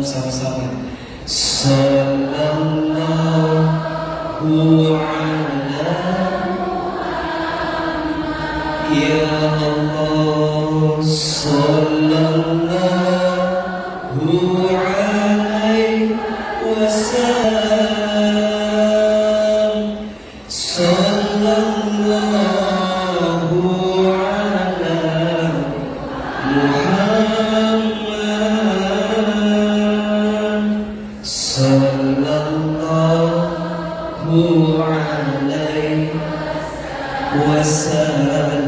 Sama-sama. Sallallahu ala ya Allah, sallallahu alaihi wasallam, sallallahu ala Muhammad, sallallahu alaihi wasallam.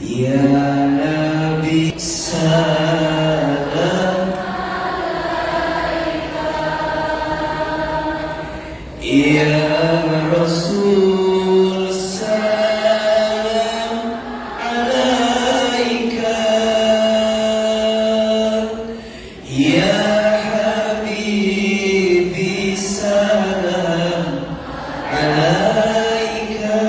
Ya Nabi salam, ya Rasul salam alaika, ya Habibi salam alaika,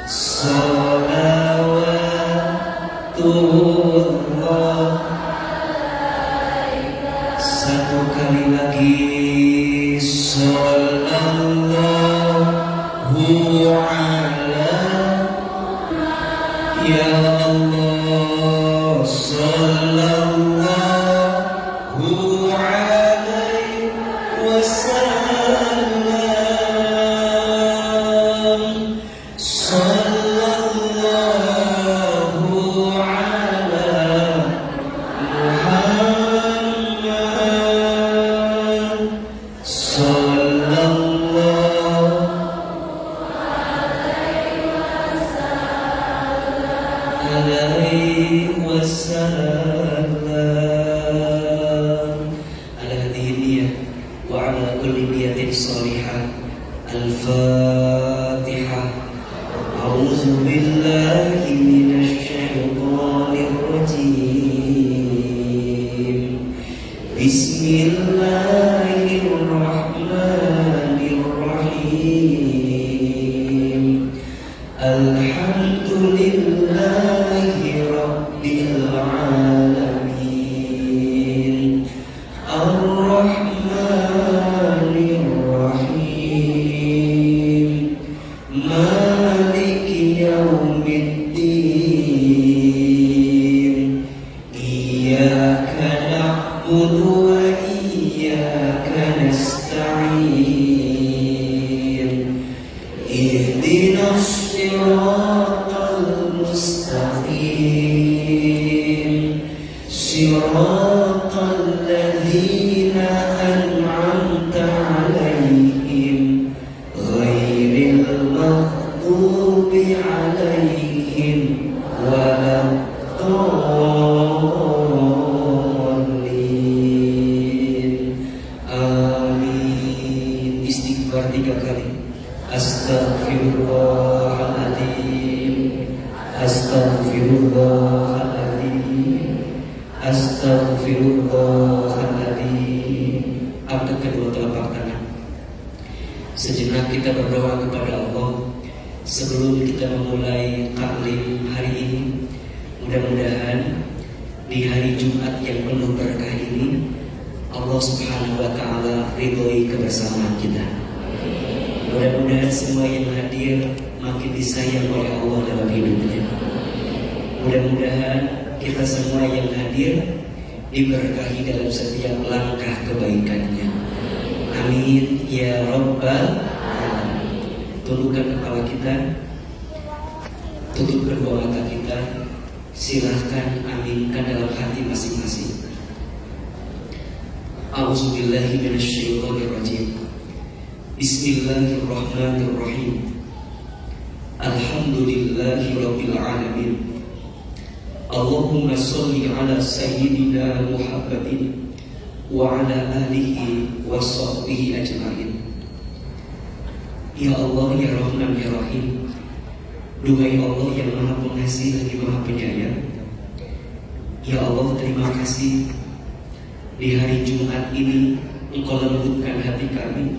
salawatullah. Satu kali lagi, sallallahu ala ya Allah, sallallahu alaihi wasallam, sallallahu ala Muhammad, sallallahu alaihi wasallam. Ala hadhihi niyyah wa ala kulli niyatin shalihah. Al-Fatihah. A'udzu billahi minasy syaithanir rajim. Bismillahirrahmanirrahim. Alhamdulillahi rabbil alamin. Ar-Rahmanir Rahim. Maliki yaumiddin. Iyyaka na'budu wa iyyaka nasta'in. Ihdinas siratal mustaqim, siratal ladzina an'amta 'alaihim, ghairil maghdubi 'alaihim waladdallin. Amin. Istighfar 3 kali. Astaghfirullahaladzim, astaghfirullahaladzim, astaghfirullahaladzim. Angkat kedua telapak tangan. Sejenak kita berdoa kepada Allah sebelum kita memulai taklim hari ini. Mudah-mudahan di hari Jumat yang penuh berkah ini Allah Subhanahu wa Ta'ala ridhoi kebersamaan kita. Mudah-mudahan semua yang hadir makin disayang oleh Allah dalam hidupnya. Mudah-mudahan kita semua yang hadir diberkahi dalam setiap langkah kebaikannya. Amin ya Rabbal Alamin. Tundukkan kepala kita, tutup kedua mata kita, silahkan aminkan dalam hati masing-masing. A'udzubillahi minasyaitonirrajim. Bismillahirrahmanirrahim. Alhamdulillahi rabbil alamin. Allahumma sholli ala sayyidina Muhammadin wa ala alihi wa sahbihi ajma'in. Ya Allah, ya Rahman, ya Rahim. Duhai Allah yang Maha Pengasih lagi Maha Penyayang. Ya Allah, terima kasih di hari Jumat ini Engkau lembutkan hati kami,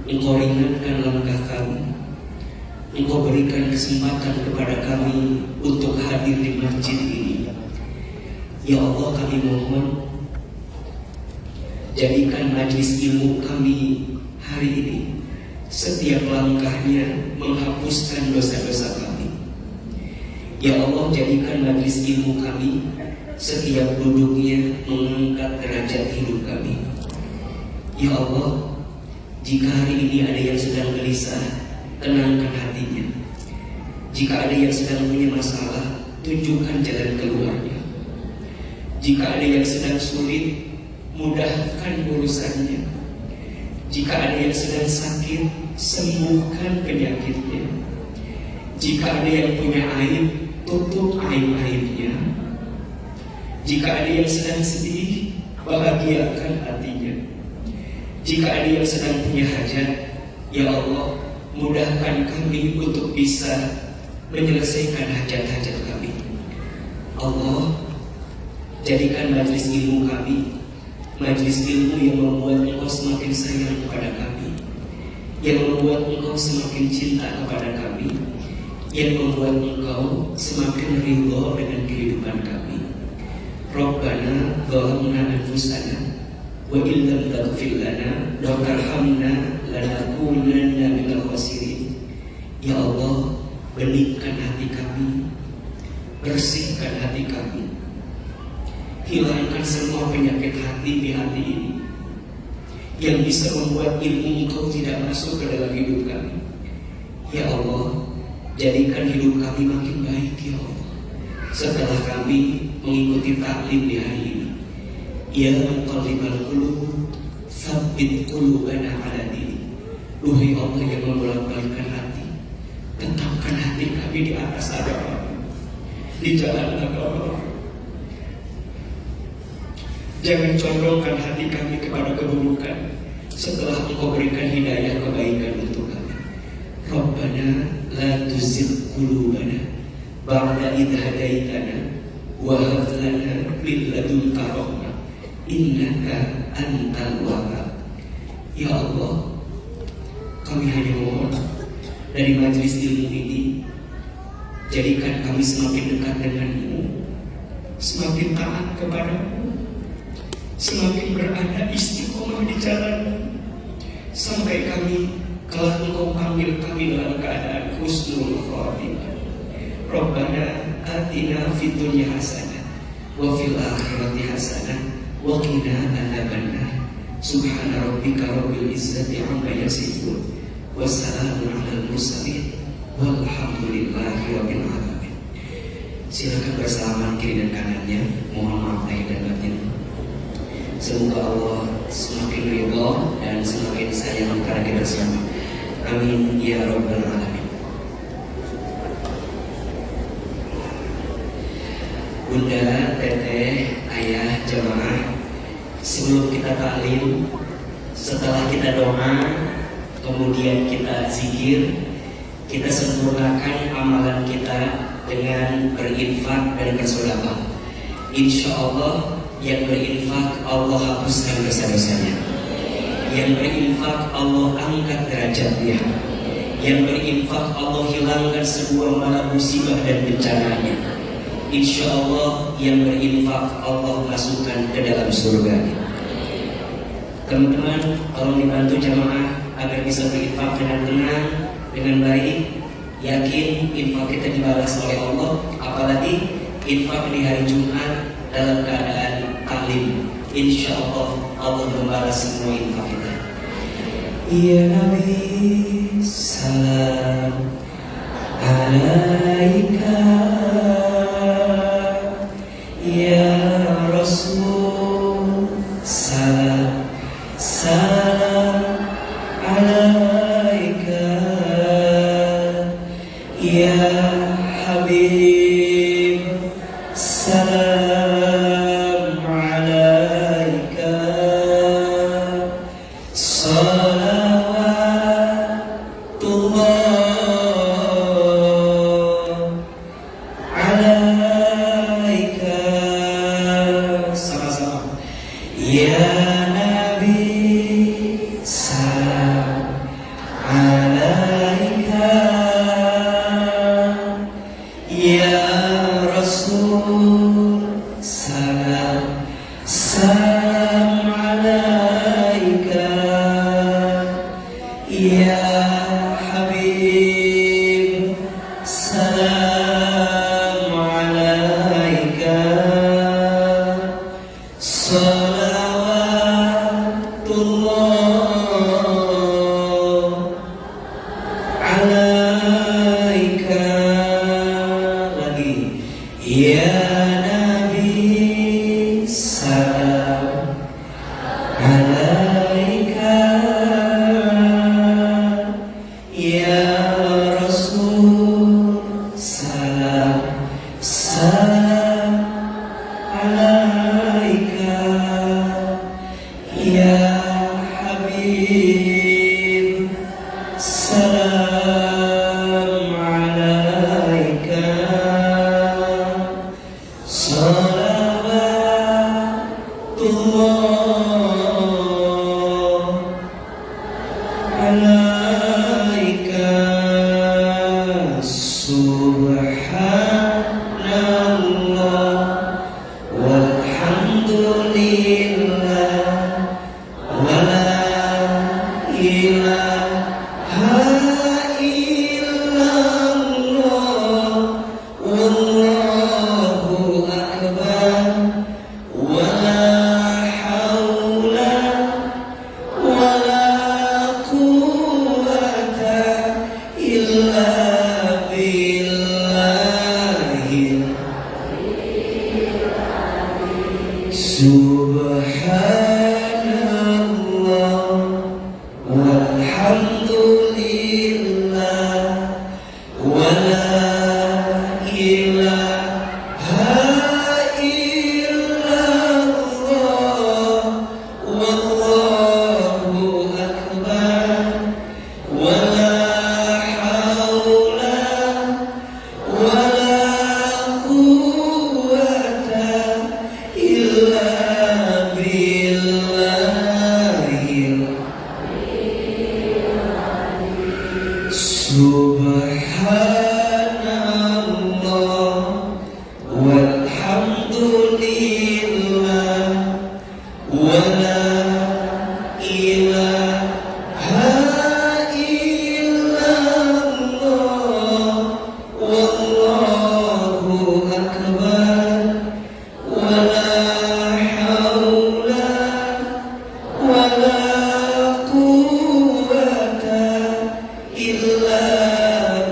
Engkau ringankan langkah kami, Engkau berikan kesempatan kepada kami untuk hadir di masjid ini. Ya Allah, kami mohon jadikan majlis ilmu kami hari ini setiap langkahnya menghapuskan dosa-dosa kami. Ya Allah, jadikan majlis ilmu kami setiap duduknya mengangkat derajat hidup kami. Ya Allah, jika hari ini ada yang sedang gelisah, tenangkan hatinya. Jika ada yang sedang punya masalah, tunjukkan jalan keluarnya. Jika ada yang sedang sulit, mudahkan urusannya. Jika ada yang sedang sakit, sembuhkan penyakitnya. Jika ada yang punya aib, tutup aib-aibnya. Jika ada yang sedang sedih, bahagiakan hatinya. Jika ada yang sedang punya hajat, ya Allah, mudahkan kami untuk bisa menyelesaikan hajat-hajat kami. Allah, jadikan majlis ilmu kami majlis ilmu yang membuat Engkau semakin sayang kepada kami, yang membuat Engkau semakin cinta kepada kami, yang membuat Engkau semakin ridho dengan kehidupan kami. Rabbana zalamna anfusana wa illam taghfir lana wa tarhamna lanakunanna minal khasirin. Ya Allah, beningkan hati kami, bersihkan hati kami, hilangkan semua penyakit hati di hati ini yang bisa membuat ilmu Engkau tidak masuk ke dalam hidup kami. Ya Allah, jadikan hidup kami makin baik ya Allah setelah kami mengikuti taklim di hari ini. Ya muqallibal qulub, tsabbit qulubana ala dinik. Duhai Allah yang membolak-balikkan hati, tetapkan hati kami di atas agama, di jalan agama. Jangan condongkan hati kami kepada keburukan setelah Engkau berikan hidayah kebaikan untuk kami. Rabbana la tuzigh qulubana ba'da idh hadaitana wa hab lana min ladunka rahmah innaka antal wahhab. Ya Allah, kami hanya mohon dari majlis ilmu ini, jadikan kami semakin dekat denganmu, semakin taat kepadamu, semakin berada istiqomah di jalan, sampai kami kelak Engkau panggil kami dalam keadaan husnul khatimah. Rabbana atina fid dunya hasanah wa fil akhirati hasanah wa qina adzabannar. Subhana rabbika rabbil izzati amma yasifun wa salamun alal mursalin walhamdulillahi rabbil alamin. Silakan bersalaman kiri dan kanannya, mohon maaf lahir dan batin. Semoga Allah semakin ridha dan semakin sayang kepada kita semua. Amin ya rabbal alamin. Bunda, teteh, ayah, jemaah, sebelum kita taklim, setelah kita doa, kemudian kita zikir, kita sempurnakan amalan kita dengan berinfak dan bersedekah. Insya Allah yang berinfak Allah hapuskan dosa-dosanya, yang berinfak Allah angkat derajatnya, yang berinfak Allah hilangkan sebuah bala musibah dan bencananya. Insya Allah yang berinfak Allah masukkan ke dalam surga. Teman-teman, tolong dibantu jamaah agar bisa berinfak dengan tenang, dengan baik. Yakin infak kita dibalas oleh Allah, apalagi infak di hari Jumat dalam keadaan taklim. Insya Allah Allah membalas semua infak kita. Ya Nabi, salam alaika. Ya Rasul, salam salam alaika ya Habib, salam alaika, salawatullah alaika. Sama-sama. Ya Nabi, salam alaika. Ya Rasul, salam alaika. Ya Habib, salam alaika, salawatullah alaika. Lagi. Ya Nabi, salam alaika. Ya Rasul, salam alaika. Ya Habib, salam alaika, salawatullah alaika. Subhanallah walhamdulillah wala ilaha illallah wallahu akbar wala haula wala quwwata illa billahil. Subhanallah walhamdulillah wala ilaha illallah wallahu akbar wala haula wala quwwata illa billahil. Subhanallah walhamdulillah wala ilaha illallah wallahu akbar wala haula wala quwwata illa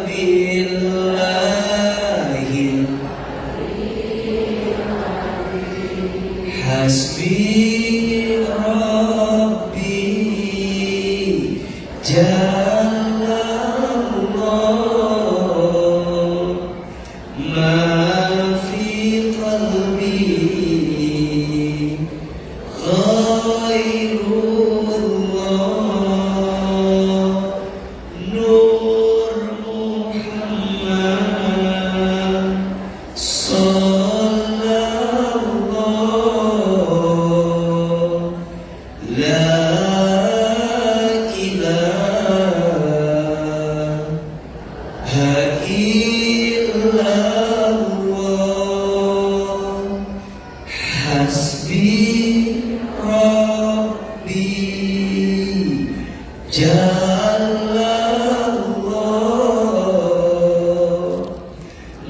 billahil. Hasbi Rabbi Jalallah ma fi qalbi ghairullah Nur Muhammad sallallahu la ilaha illallah. Hasbi Rabbi Jalallah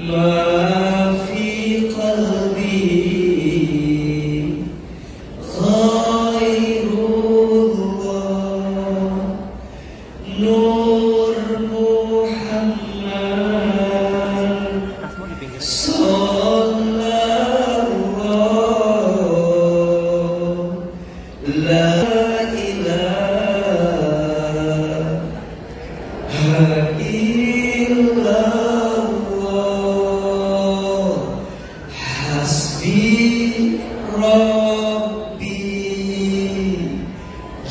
ma fi qalbi ghairullah Nur Muhammad sallallahu la ilaha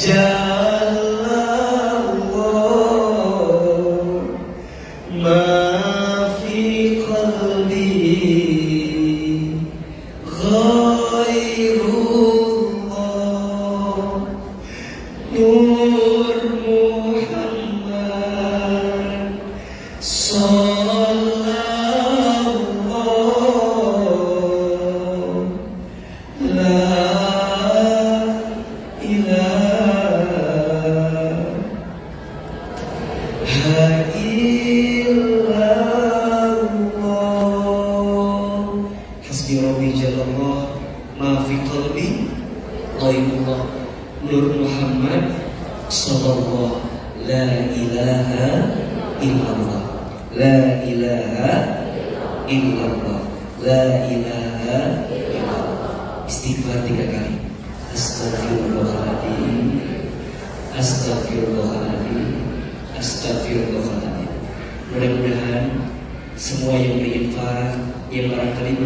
Ja'allahu ma fi qalbi ghairullah Nur Muhammad Sallallahu La ilaha illallah Hasbi Rabbi Jalallah ma fi qalbi ghairullah Nur Muhammad Sallallahu La ilaha illallah La ilaha illallah La ilaha illallah Istighfar 3 kali Astagfirullahaladzim Astagfirullahaladzim Astagfirullahaladzim. Mudah-mudahan semua yang berinfak yang barangkali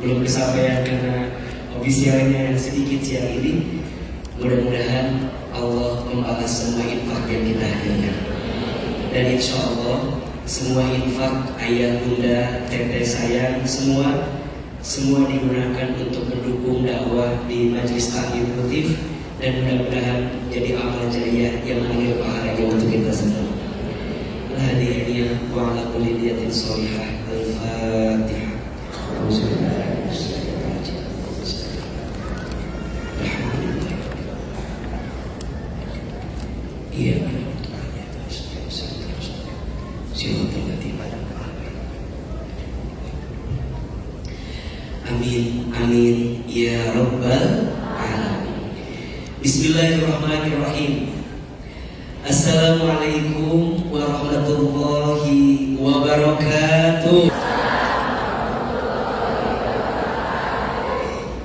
belum kesampaian karena ofisialnya sedikit siang ini, mudah-mudahan Allah membalas semua infak yang kita hadirkan. Dan insya Allah semua infak ayah, bunda, teteh sayang semua digunakan untuk mendukung dakwah di Majelis Taklim Luttif dan mudah-mudahan jadi amal jariah yang mengalir pahalanya untuk kita semua. Hadiahnya wa ala kulli niyatin sholihah. Al-Fatihah. Amin amin ya rabbal alamin. Bismillahirrahmanirrahim. Assalamualaikum warahmatullahi wabarakatuh.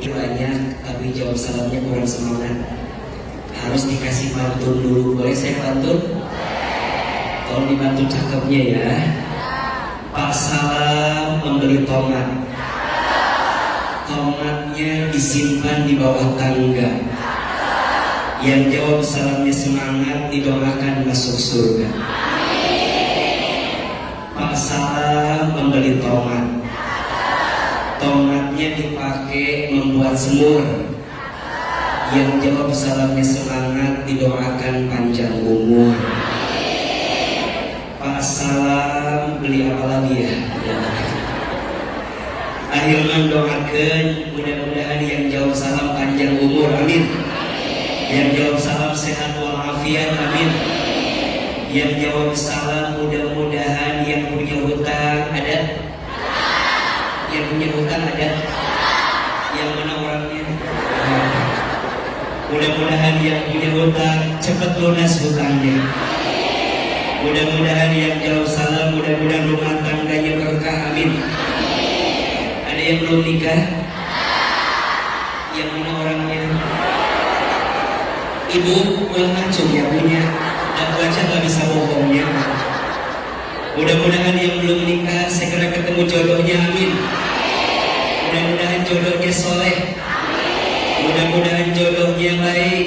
Banyak tapi jawab salamnya kurang semangat. Harus dikasih pantun dulu. Boleh saya pantun? Tolong dibantu cakepnya ya. Pak Salam membeli tomat. Tomatnya disimpan di bawah tangga. Yang jawab salamnya semangat, didoakan masuk surga. Pak Salam membeli tomat. Tomatnya dipakai membuat semur. Yang jawab salamnya semangat, didoakan panjang umur. Pak Salam beli apa lagi ya? Akhirnya doakan mudah-mudahan yang jawab salam panjang umur, amin. Yang jawab salam sehat walafiat, amin. Yang jawab salam mudah-mudahan yang punya hutang ada? Yang punya hutang ada? Yang mana orangnya? Mudah-mudahan yang punya hutang cepat lunas hutangnya. Mudah-mudahan yang jawab salam mudah-mudahan rumah tangganya berkah, amin. Ada yang belum nikah? Yang mana orangnya? Ibu ulang acung ya punya, dan baca nggak bisa bohongnya. Mudah-mudahan yang belum nikah segera ketemu jodohnya, amin. Mudah-mudahan jodohnya soleh. Mudah-mudahan jodohnya baik.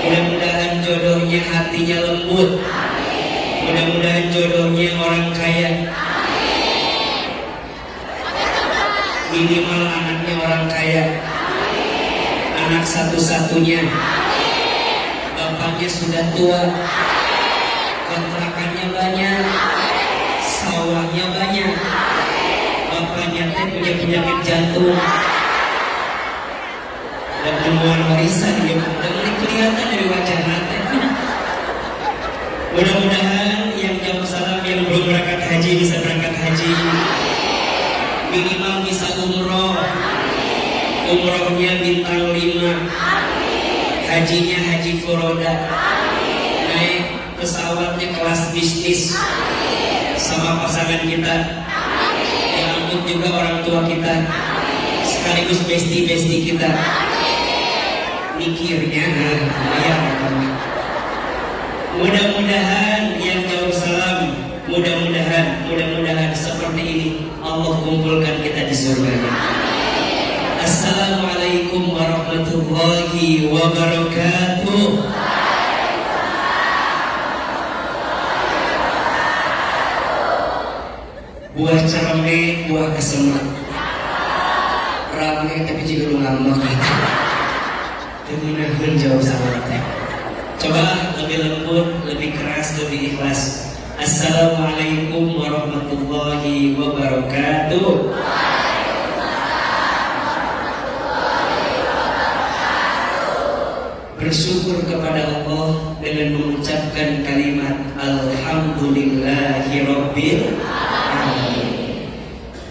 Mudah-mudahan jodohnya hatinya lembut. Mudah-mudahan jodohnya orang kaya. Minimal anaknya orang kaya. Anak satu-satunya. Bapaknya sudah tua. Kontrakannya banyak. Sawahnya banyak. Bapaknya punya penyakit jantung. Dan temuan warisan yang mulai kelihatan dari wajah nanti. Mudah-mudahan yang jawab salam yang belum berangkat haji bisa berangkat haji. Minimal bisa umroh. Umrohnya bintang 5. Hajinya haji furoda. Naik pesawatnya kelas bisnis. Sama pasangan kita. Diangkut juga orang tua kita. Sekaligus besti-besti kita. Mikirnya lumayan. Mudah-mudahan yang jawab salam, mudah-mudahan seperti ini Allah kumpulkan kita di surga. Assalamualaikum warahmatullahi wabarakatuh. Buah cerame, buah kesemak. Rame tapi juga lu ngambek gitu. Kemudian jawab sama teh. Coba lebih lembut, lebih keras, lebih ikhlas. Assalamualaikum warahmatullahi wabarakatuh. Bersyukur kepada Allah dengan mengucapkan kalimat Alhamdulillahirabbil alamin.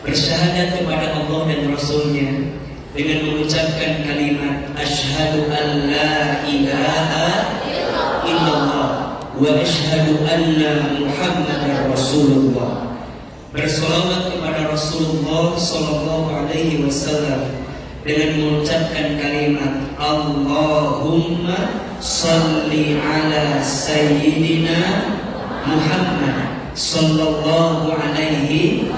Bersyahadat kepada Allah dan Rasulnya dengan mengucapkan kalimat Asyhadu an la ilaha illallah wa asyhadu anna Muhammadar Rasulullah. Bersolawat kepada Rasulullah sallallahu alaihi wasallam dengan mengucapkan kalimat Allahumma salli ala sayyidina Muhammad sallallahu alaihi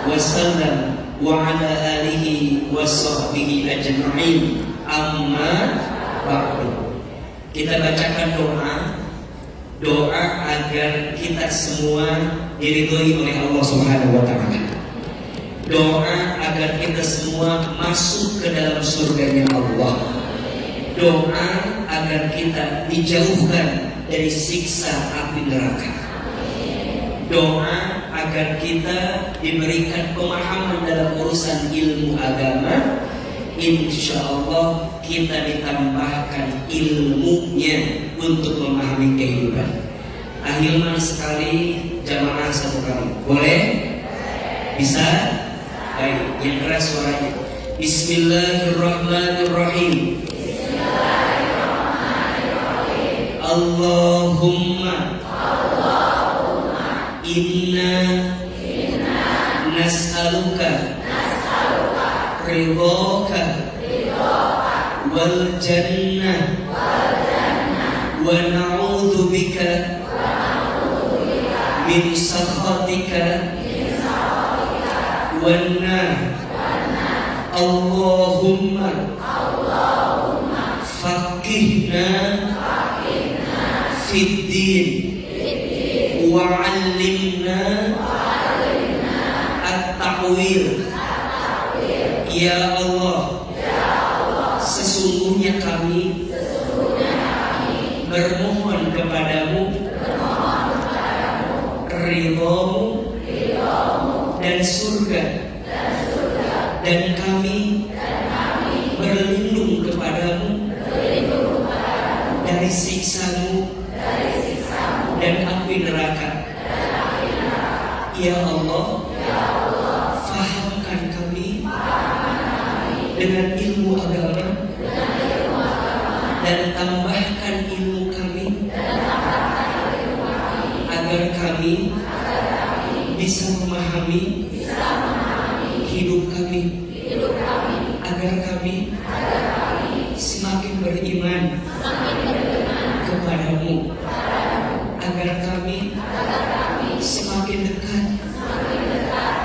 wasallam wa ala alihi wa sahbihi ajma'in. Amma ba'du. Kita bacakan doa agar kita semua diridhoi oleh Allah Subhanahu wa taala. Doa agar kita semua masuk ke dalam surganya Allah. Doa agar kita dijauhkan dari siksa api neraka. Doa agar kita diberikan pemahaman dalam urusan ilmu agama. Insya Allah kita ditambahkan ilmunya untuk memahami kehidupan. Ahilman sekali, jamaah satu kali. Boleh? Bisa? Baik, yang keras suaranya. Bismillahirrahmanirrahim. Allahumma inna nas'aluka ridhaka wal jannah wa na'udzu bika min sakhatika wan nar. Allahumma faqihna fid din wa 'allimna at-ta'wil. Ya Allah, sesungguhnya kami bermohon kepadamu ridhamu dan surga, dan kami berlindung kepadamu dari siksamu dan api neraka. Ya Allah, fahamkan kami dengan ilmu agama dan tambahkan ilmu kami agar kami bisa memahami hidup kami, agar kami semakin beriman kepadamu, agar kami semakin dekat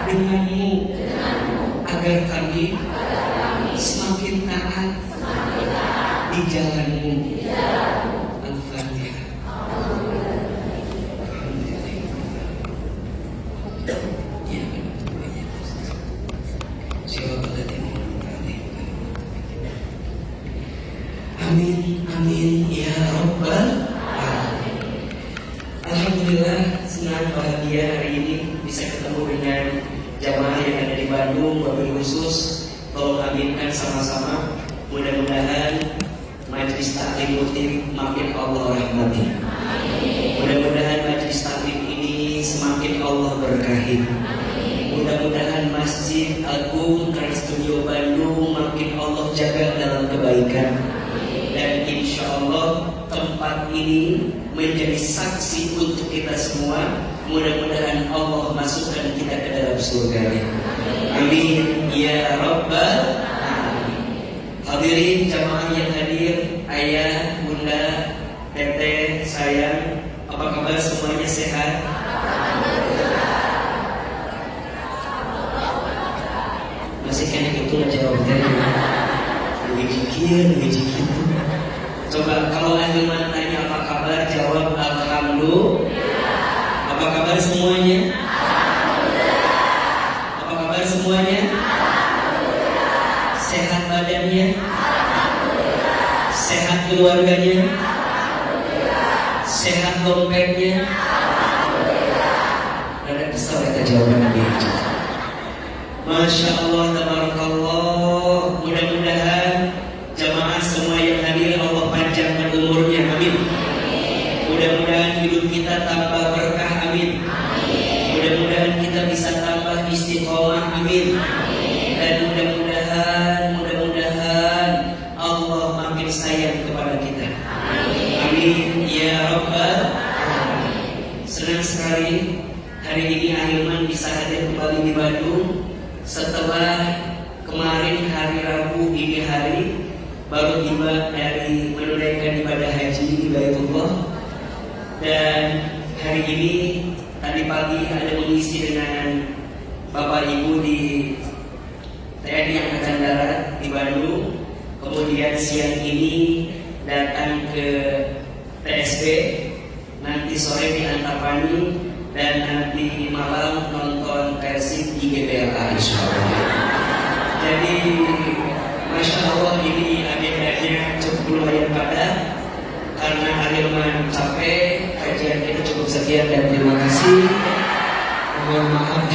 denganmu, agar kami semakin taat di jalanmu. Al-Fatihah. Amin, amin ya Rabbal alamin. Alhamdulillah, senang bahagia hari ini bisa ketemu dengan jamaah yang ada di Bandung. Wabil khusus tolong aminkan sama-sama. Mudah-mudahan Majelis Taklim Rutin makin Allah rahmati. Mudah-mudahan Majelis Taklim ini semakin Allah berkahi. Mudah-mudahan Masjid Agung Trans Studio Bandung makin Allah jaga dalam kebaikan. Dan insya Allah tempat ini menjadi saksi untuk kita semua. Mudah-mudahan Allah masukkan kita ke dalam surganya. Amin ya Rabbal alamin. Hadirin jamaah yang hadir, ayah, bunda, teteh, sayang, apa kabar semuanya sehat? Masih kena itu ngejawabnya. Iya, gitu. Coba kalau Ahilman tanya apa kabar, jawab alhamdulillah. Apa kabar semuanya? Alhamdulillah. Apa kabar semuanya? Alhamdulillah. Sehat badannya? Alhamdulillah. Sehat keluarganya? Alhamdulillah. Sehat dompetnya? Alhamdulillah. Ada besar kita jawaban Nabi. Masya Allah, tabarakallah. Mudah-mudahan jamaah semua yang hadir Allah panjangkan umurnya, amin. Mudah-mudahan hidup kita tambah berkah, amin. Mudah-mudahan kita bisa tambah istiqomah, amin. Dan mudah-mudahan Allah makin sayang kepada kita, amin ya rabbal alamin. Senang sekali hari ini Ahilman bisa hadir kembali di Bandung setelah kemarin hari Rabu dini hari baru tiba dari menunaikan ibadah haji di Baitullah, dan hari ini tadi pagi ada mengisi dengan Bapak Ibu di TNI Angkatan Darat di Bandung, kemudian siang ini datang ke TSB, nanti sore di Antapani, dan nanti malam nonton Persib di GBLA insyaallah. Jadi Masya Allah ini agendanya cukup lumayan padat karena Ahilman capek, kajian kita cukup sekian dan terima kasih. Mohon maaf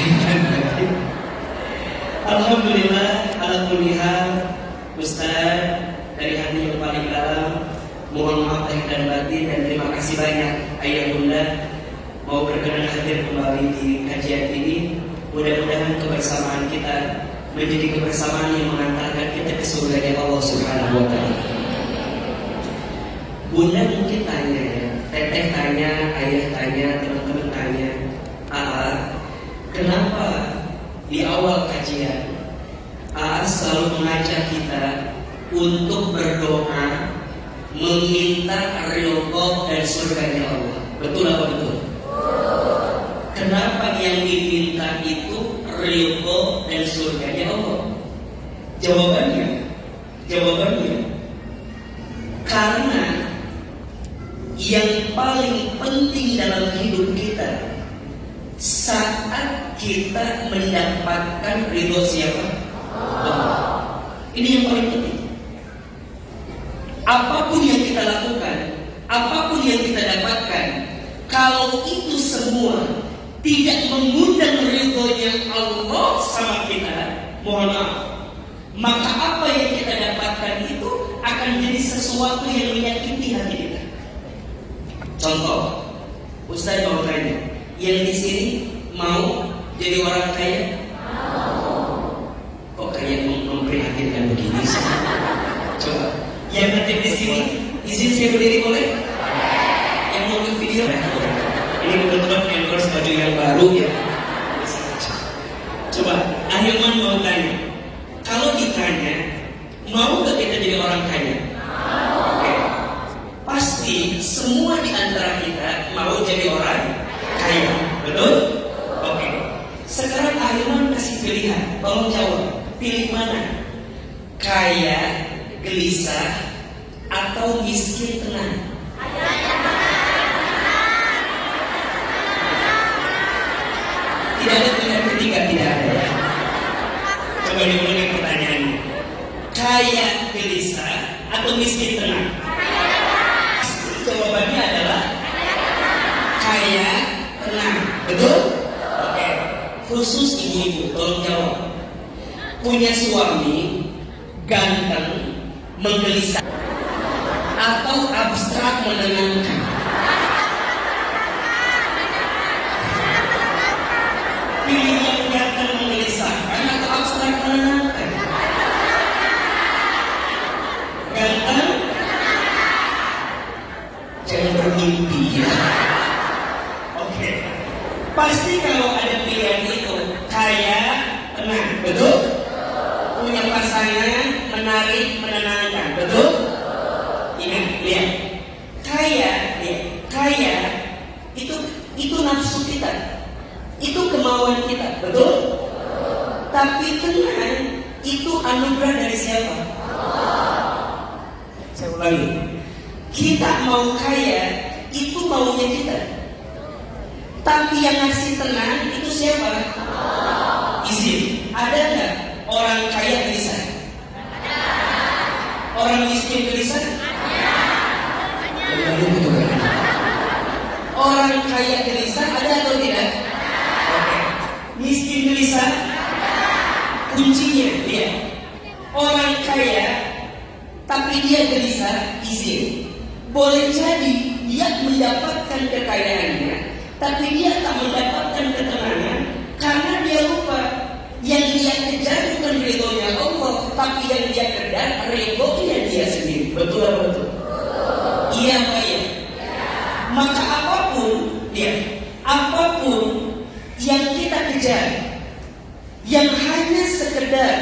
alhamdulillah ala kulli hal Ustaz dari hati yang paling dalam, mohon maaf lahir dan batin, dan terima kasih banyak ayah bunda mau berkenan hadir kembali di kajian ini. Mudah-mudahan kebersamaan kita menjadi kebersamaan yang mengantarkan kita ke surga Allah Subhanahu wa Ta'ala. Bunda mungkin tanya ya, teteh tanya, ayah tanya, teman-teman tanya, kenapa di awal kajian selalu mengajak kita untuk berdoa meminta ridho dan surganya Allah? Betul apa betul? Kenapa yang diminta itu ridho dan surganya Allah? Jawabannya karena yang paling penting dalam hidup kita saat kita mendapatkan ridho siapa? Allah. Ini yang paling penting. Apapun yang kita lakukan, apapun yang kita dapatkan, kalau itu semua tidak mengundang ridhonya Allah sama kita, mohon maaf, maka apa yang kita dapatkan itu akan jadi sesuatu yang menyakiti hati kita. Contoh, Ustaz mau tanya, yang di sini mau jadi orang kaya? Kok kayak memprihatinkan begini sih? Coba, yang hadir di sini, izin saya berdiri boleh? Yang mau ke video? Ini kebetulan endorse baju yang baru ya. Coba, Ahilman mau tanya, kalau ditanya, mau gak kita jadi orang kaya? Oke. Pasti semua di antara kita mau jadi orang kaya, betul? Oke. Sekarang Ahilman kasih pilihan, tolong jawab, pilih mana? Kaya, gelisah, atau miskin tenang? Tidak ada pilihan ketiga, tidak ada ya. Coba diulangi pertanyaannya. Kaya, gelisah, atau miskin tenang? Jawabannya adalah kaya, tenang. Betul? Oke. Khusus ibu-ibu, tolong jawab. Punya suami ganteng, menggelisah, atau abstrak menenangkan? Pilih yang ganteng menggelisahkan atau abstrak menenangkan? Ganteng? Jangan bermimpi ya. Oke. Pasti kalau ada pilihan itu kaya, tenang, betul? Punya pasangan, menarik, menenangkan, betul? Ingat, lihat. Kaya, itu nafsu kita. Itu kemauan kita, betul? Tapi tenang, itu anugerah dari siapa? Ulangi. Kita mau kaya itu maunya kita. Tapi yang ngasih tenang itu siapa? Izin. Ada nggak orang kaya gelisah? Orang miskin gelisah? Orang kaya gelisah ada atau tidak? Oke. Miskin gelisah? Kuncinya dia. Orang kaya tapi dia gelisah, izin. Boleh jadi dia mendapatkan kekayaannya, tapi dia tak mendapatkan ketenangan karena dia lupa yang dia kejar bukan ridhonya Allah, tapi yang dia kejar ridhonya dia sendiri. Betul atau betul? Iya Pak ya. Maka apapun yang kita kejar, yang hanya sekedar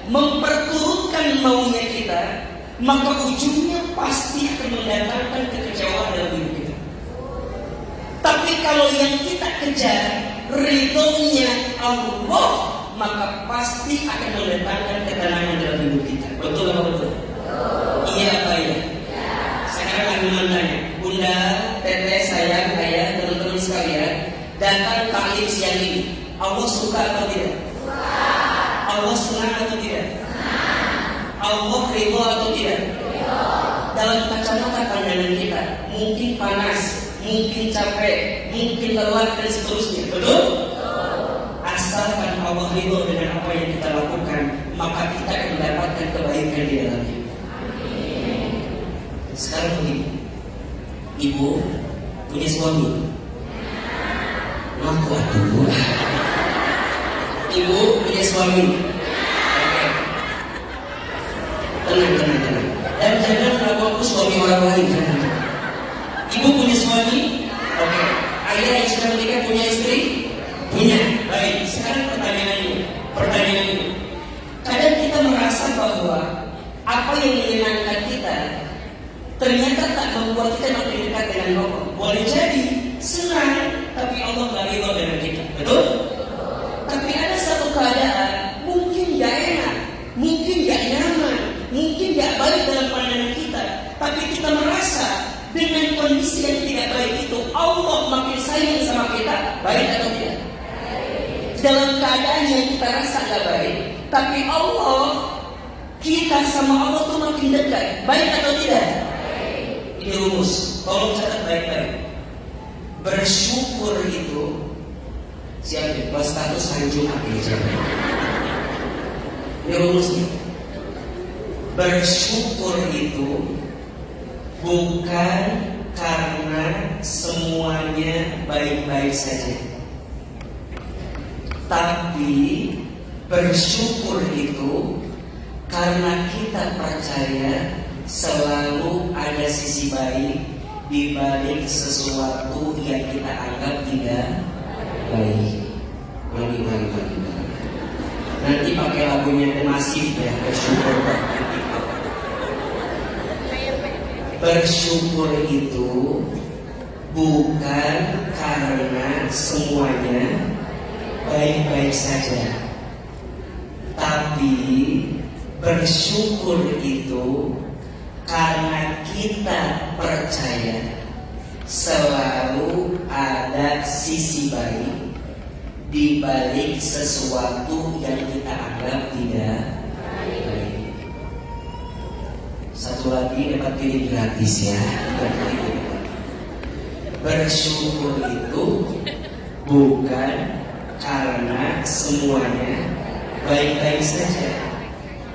memperturutkan maunya kita, maka ujungnya pasti akan mendatangkan kekecewaan dalam hidup kita. Tapi kalau yang kita kejar ridhonya Allah, maka pasti akan mendatangkan ketenangan dalam hidup kita. Betul atau betul? Iya Pak ya. Sekarang aku tanya, Bunda, Teteh, sayang, ayah, teman-teman sekalian, datang taklim siang ini, Allah suka atau tidak? Allah senang atau tidak? Allah ridho atau tidak? Dalam kacamata pandangan kita, mungkin panas, mungkin capek, mungkin lelah dan seterusnya. Betul? Asalkan Allah ridho dengan apa yang kita lakukan, maka kita akan mendapatkan kebaikan di dalamnya. Sekarang begini, ibu punya suami, ngaku atuh. Ibu punya suami. Tenang. Dan jangan ngaku suami orang lain. Ibu punya suami, oke. Ayah yang sudah menikah punya istri, punya. Baik. Sekarang pertanyaannya. Kadang kita merasa bahwa apa yang menyenangkan kita ternyata tak membuat kita makin dekat dengan Allah. Boleh jadi senang, tapi Allah nggak ridho dengan kita. Betul? Tapi ada satu keadaan mungkin gak enak, mungkin gak nyaman, mungkin gak baik dalam pandangan kita, tapi kita merasa dengan kondisi yang tidak baik itu Allah makin sayang sama kita. Baik atau tidak? Dalam keadaan yang kita rasa gak baik, tapi kita sama Allah tuh makin dekat. Baik atau tidak? Ini rumus, tolong catat baik-baik. Bersyukur itu siap ya, bahas status hari Jumat ini siapa? Ini rumusnya. Bersyukur itu bukan karena semuanya baik-baik saja, tapi bersyukur itu karena kita percaya selalu ada sisi baik di balik sesuatu yang kita anggap tidak baik. Ulangi. Nanti pakai lagunya masif ya, bersyukur. Bersyukur itu bukan karena semuanya baik-baik saja, tapi bersyukur itu karena kita percaya selalu ada sisi baik di balik sesuatu yang kita anggap tidak baik. Satu lagi dapat pilih gratis ya. Bersyukur itu bukan karena semuanya baik-baik saja,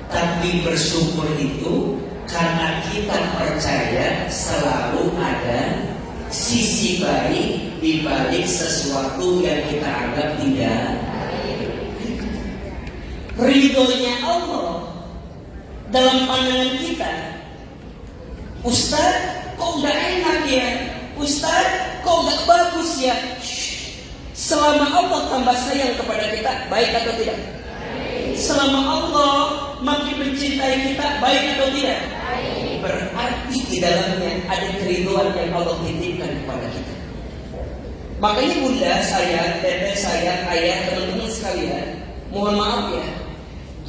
tapi bersyukur itu karena kita percaya selalu ada sisi baik di balik sesuatu yang kita anggap tidak baik. Ridhonya Allah dalam pandangan kita, Ustaz kok gak enak ya, Ustaz kok gak bagus ya. Selama Allah tambah sayang kepada kita, baik atau tidak? Selama Allah makin mencintai kita, baik atau tidak? Berarti di dalamnya ada keriduan yang Allah titipkan kepada kita. Makanya Bunda, saya, Teteh, saya, ayah, teman-teman sekalian, mohon maaf ya,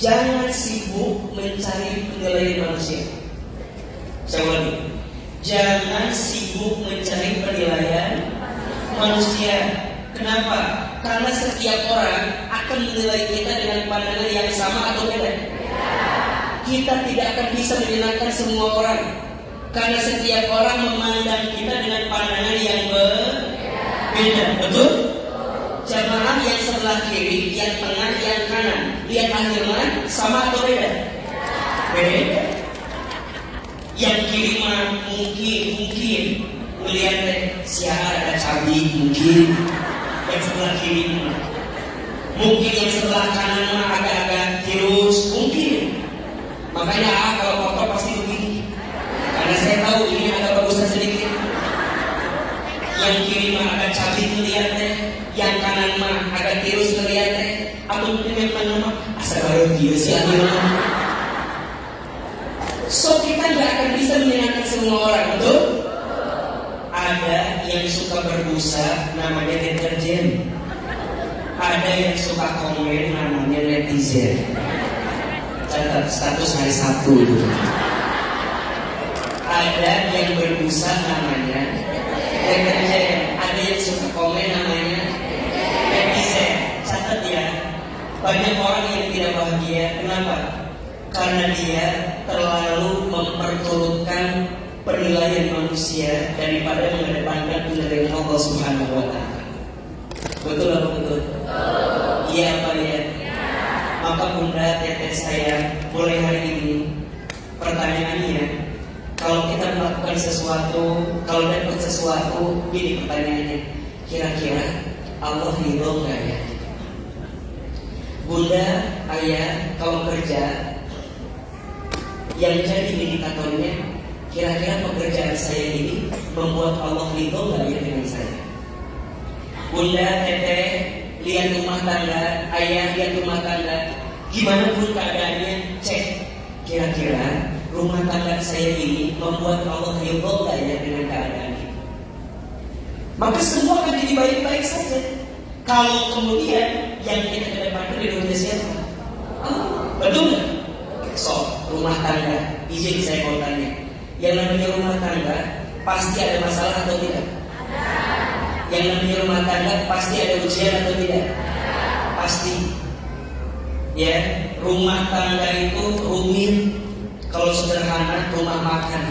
jangan sibuk mencari penilaian manusia. Saya ulangi. Jangan sibuk mencari penilaian manusia. Kenapa? Karena setiap orang akan menilai kita dengan pandangan yang sama atau beda. Kita tidak akan bisa menyenangkan semua orang, karena setiap orang memandang kita dengan pandangan yang berbeda. Betul? Jamaah yang sebelah kiri, yang tengah, yang kanan, lihat akhirnya sama atau beda? Beda. Yang kiri mah mungkin melihat siapa ada cabai mungkin. Yang sebelah kiri mungkin, yang sebelah kanan mah agak-agak tirus mungkin. Makanya kalau foto pasti begini, karena saya tahu ini agak bagusnya sedikit. Yang kiri mah agak cabai melihatnya, yang kanan mah agak tirus melihatnya. Atau mungkin yang mana mah asal baru dia sih akhirnya. So kita nggak akan bisa menyenangkan semua orang, betul? Ada yang suka berbusa, namanya deterjen. Ada yang suka komen, namanya netizen. Catat status hari Sabtu itu. Ada yang berbusa, namanya deterjen. Ada yang suka komen, namanya netizen. Catat ya. Banyak orang yang tidak bahagia. Kenapa? Karena dia terlalu memperturutkan penilaian manusia daripada mengedepankan penilaian Allah Subhanahu wa Ta'ala. Betul apa betul? Iya apa ya? Maka bunda teteh saya, mulai hari ini pertanyaannya, kalau kita melakukan sesuatu, kalau dapat sesuatu, ini pertanyaannya, kira-kira Allah ridho nggak ya? Bunda, ayah, kalau kerja, yang jadi indikatornya, kira-kira pekerjaan saya ini membuat Allah ridho nggak ya dengan saya? Bunda, teteh, lihat rumah tangga, ayah lihat rumah tangga, gimana pun keadaannya, cek kira-kira rumah tangga saya ini membuat Allah ridho nggak ya dengan keadaan ini? Maka semua akan jadi baik-baik saja. Kalau kemudian yang kita kedepankan ridhonya siapa? Betul nggak? So, rumah tangga, izin saya mau tanya, yang namanya rumah tangga pasti ada masalah atau tidak? Yang namanya rumah tangga pasti ada ujian atau tidak? Pasti. Ya, rumah tangga itu rumit. Kalau sederhana, rumah makan.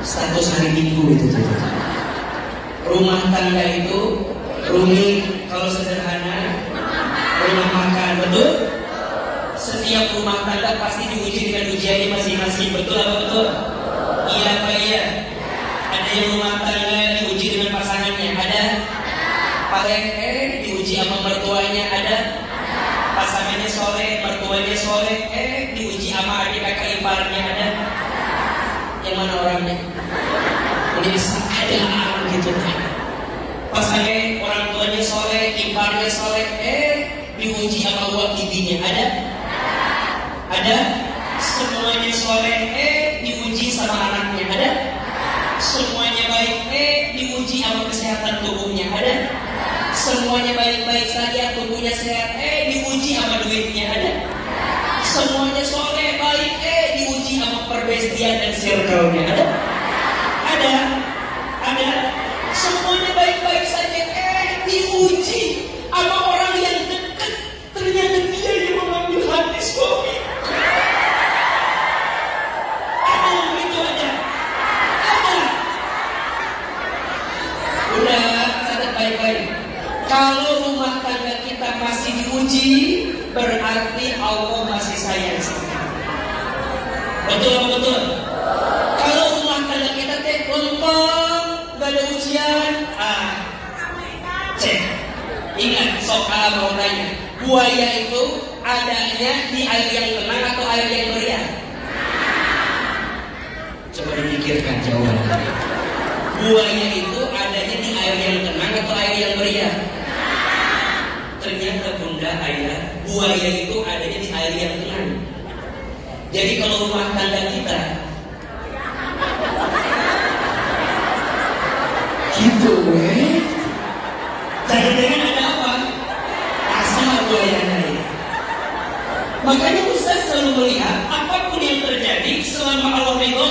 Status hari Minggu itu tuh. Rumah tangga itu rumit. Kalau sederhana, rumah makan. Betul? Setiap rumah tangga pasti diuji dengan ujiannya masing-masing. Betul apa betul? Iya apa iya? Ada yang rumah tangga diuji dengan pasangannya, ada? Pakai diuji sama mertuanya, ada? Pasangannya soleh, mertuanya soleh, diuji sama adik kakak iparnya, ada? Yang mana orangnya? Ini bisa ada gitu kan? Pasangannya orang tuanya soleh, iparnya soleh, diuji sama uang bibinya, ada? Ada? Semuanya soleh, diuji sama anaknya, ada? Semuanya baik, diuji sama kesehatan tubuhnya, ada? Semuanya baik-baik saja, tubuhnya sehat, diuji sama duitnya, ada? Semuanya soleh, baik, diuji sama perbestian dan circle-nya, ada? Ada? Ada? Semuanya baik-baik saja, diuji sama orang yang dekat, ternyata dia yang mengambil hati suami. Kalau rumah tangga kita masih diuji, berarti Allah masih sayang sama kita. Betul apa betul? Kalau rumah tangga kita lempeng, gak ada ujian, cek. Ingat, soal mau nanya, buaya itu adanya di air yang tenang atau air yang meriah? Coba dipikirkan jawabannya. Buaya itu adanya di air yang tenang atau air yang meriah? Ternyata bunda ayah, buaya itu adanya di air yang tenang. Jadi kalau rumah tangga kita gitu, jangan-jangan ada apa? Asal buaya naik. Makanya Ustaz selalu melihat apapun yang terjadi selama Allah ridho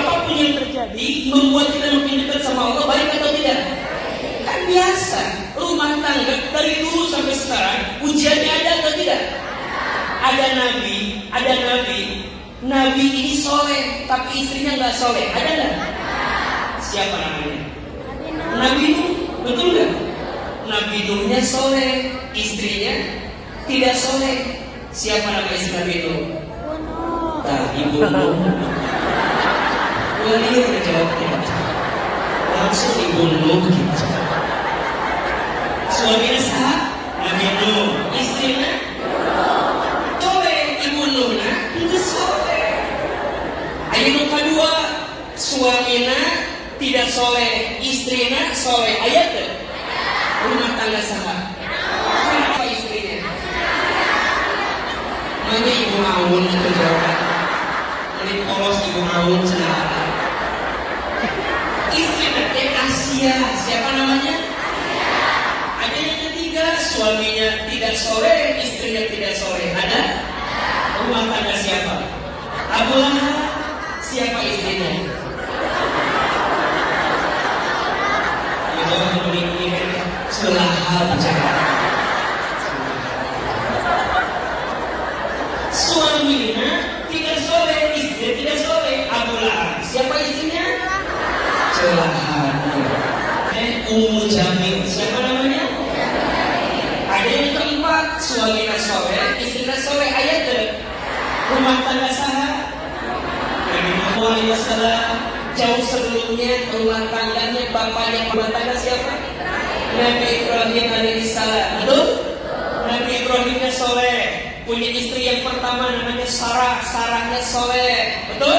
apapun yang terjadi membuat kita makin dekat sama Allah, baik atau tidak? Kan biasa, rumah tangga dari dulu sampai sekarang ujiannya ada atau tidak? Ada nabi ini soleh tapi istrinya nggak soleh, ada nggak? Siapa namanya? Nabi Nuh, betul nggak? Nabi Nuhnya soleh, istrinya tidak soleh. Siapa nama istri Nabi Nuh? Ibu Nuh. Dia udah jawabnya, langsung Ibu Nuh gitu. Suaminya sah, Nabi Nuh, istrinya soleh, Ibu Nuhnya itu soleh. Ayat kedua, suaminya tidak soleh, istrinya soleh. Ayat ke? Rumah tangga sah. Siapa istrinya? Namanya Ibu Awun itu jawaban. Ini polos Ibu Awun senang. Istrinya Asia, siapa namanya? Ada yang ketiga, suaminya tidak soleh, istrinya tidak soleh. Ada? Rumah tangga siapa? Abu Lahab. Siapa istrinya? Ya, ini kan Sulahab bicara. Suaminya tidak soleh, istrinya tidak soleh. Abu Lahab. Siapa istrinya? Sulahab. Ummu Jamil. Siapa namanya? Ada yang keempat, suaminya soleh, istrinya soleh. Ayat ke? Rumah tangga sah. Nabi Muhammad SAW jauh sebelumnya rumah tangganya, bapaknya rumah tangga siapa? Nabi Ibrahim alaihissalam. Betul? Nabi Ibrahimnya soleh, punya istri yang pertama namanya Sarah, Sarahnya soleh. Betul?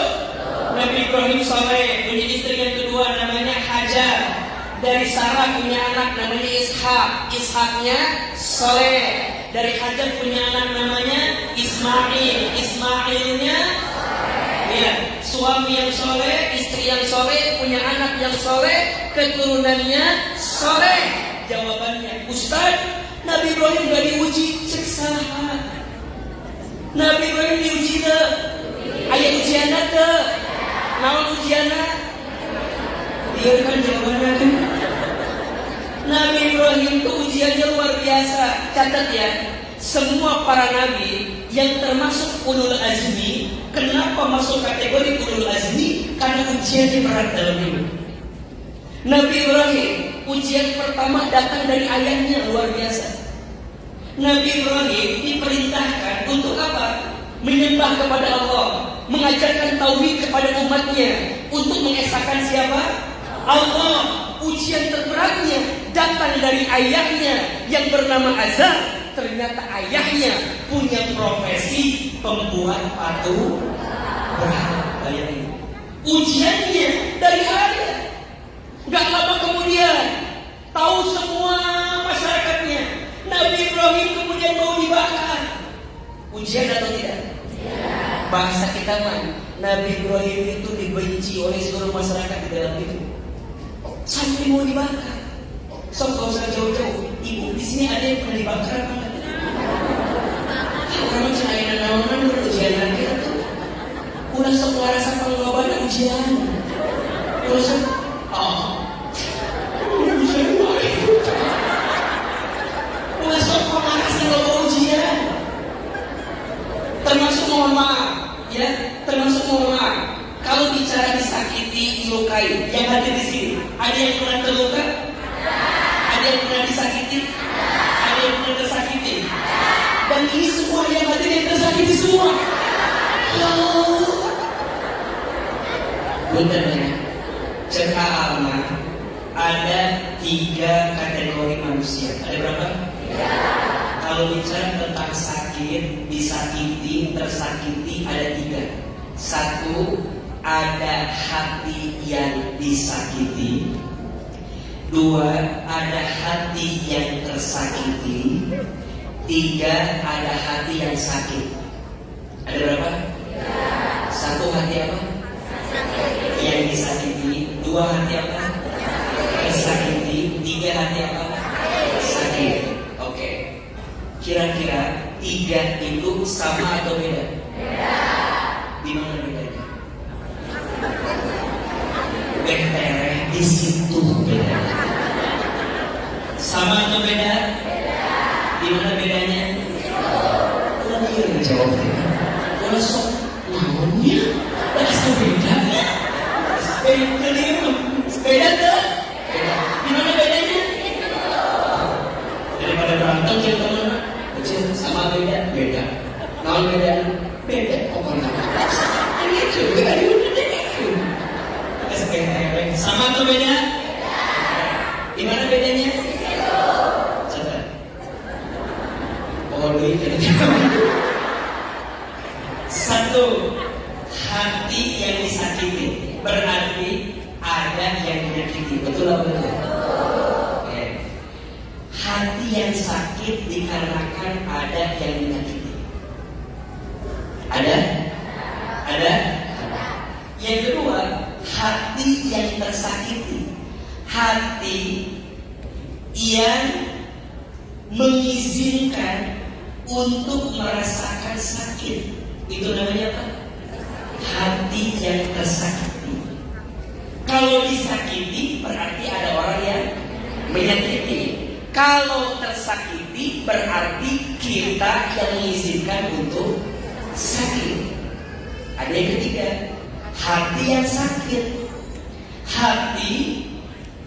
Nabi Ibrahim soleh, punya istri yang kedua namanya Hajar. Dari Sarah punya anak namanya Ishak, Ishaknya soleh. Dari Hajar punya anak namanya Ismail, Ismailnya ya, suami yang soleh, istri yang soleh, punya anak yang soleh, keturunannya soleh. Jawabannya, Ustaz, Nabi Ibrahim gak diuji, cek salah. Nabi Ibrahim diuji ke? Ayat ujiannya ke? Nawan ujiannya? Dia kan jawabannya kan? Nabi Ibrahim itu ujiannya luar biasa. Catat ya, semua para nabi yang termasuk ulul azmi, kenapa masuk kategori ulul azmi? Karena ujiannya berat dalam hidup. Nabi Ibrahim, ujian pertama datang dari ayahnya, luar biasa. Nabi Ibrahim diperintahkan untuk apa? Menyembah kepada Allah, mengajarkan tauhid kepada umatnya, untuk mengesahkan siapa? Allah. Ujian terberatnya datang dari ayahnya yang bernama Azar. Ternyata ayahnya punya profesi pembuat patung berat. Ujiannya dari ayah. Gak lama kemudian tahu semua masyarakatnya, Nabi Ibrahim kemudian mau dibakar. Ujian atau tidak? Bahasa kita mah, Nabi Ibrahim itu dibenci oleh seluruh masyarakat di dalam itu. Sampai mau dibakar. So, gak usah jauh-jauh. Ibu, di sini ada yang pernah dibakar apa enggak? Orang cina nawangan ujian nanti itu. Udah sekelara sampai ngeloban ujian. Udah se... Udah sekelara kasih ngeloban ujian. Termasuk mohon maaf. Ya, termasuk mohon maaf. Kalau bicara disakiti, dilukai, yang hadir di sini, ada yang pernah terluka? Ada yang pernah disakiti? Ada yang pernah tersakiti? Dan ini semua yang hadir yang tersakiti semua. Bentar ya, cerita alam ada 3 kategori manusia. Ada berapa? 3. Kalau bicara tentang sakit, disakiti, tersakiti, ada 3. 1, ada hati yang disakiti. 2, ada hati yang tersakiti. 3, ada hati yang sakit. Ada berapa? 1 hati apa? Yang disakiti. 2 hati apa? Tersakiti. 3 hati apa? Sakit. Oke. Kira-kira 3 itu sama atau beda? Beda. Di mana bedanya? Betereh di situ beda. Sama atau beda? Di mana bedanya? Udah liar jawabnya. Kalau sok namanya, ada bedanya. Beda tuh. Di mana bedanya? Daripada berantem jadi teman, kecil sama beda. Naon beda? Beda. Pokoknya. Ini juga tadi udah itu. Sama atau beda? Di mana bedanya? Coba. Oh, satu, hati yang disakiti berarti ada yang menyakiti. Betul atau betul? Okay. Hati yang sakit dikarenakan ada yang menyakiti. Ada? Yang kedua, hati yang tersakiti, hati yang mengizinkan untuk merasakan sakit. Itu namanya apa? Hati yang tersakiti. Kalau disakiti berarti ada orang yang menyakiti. Kalau tersakiti berarti kita yang mengizinkan untuk sakit. Ada yang ketiga, hati yang sakit, hati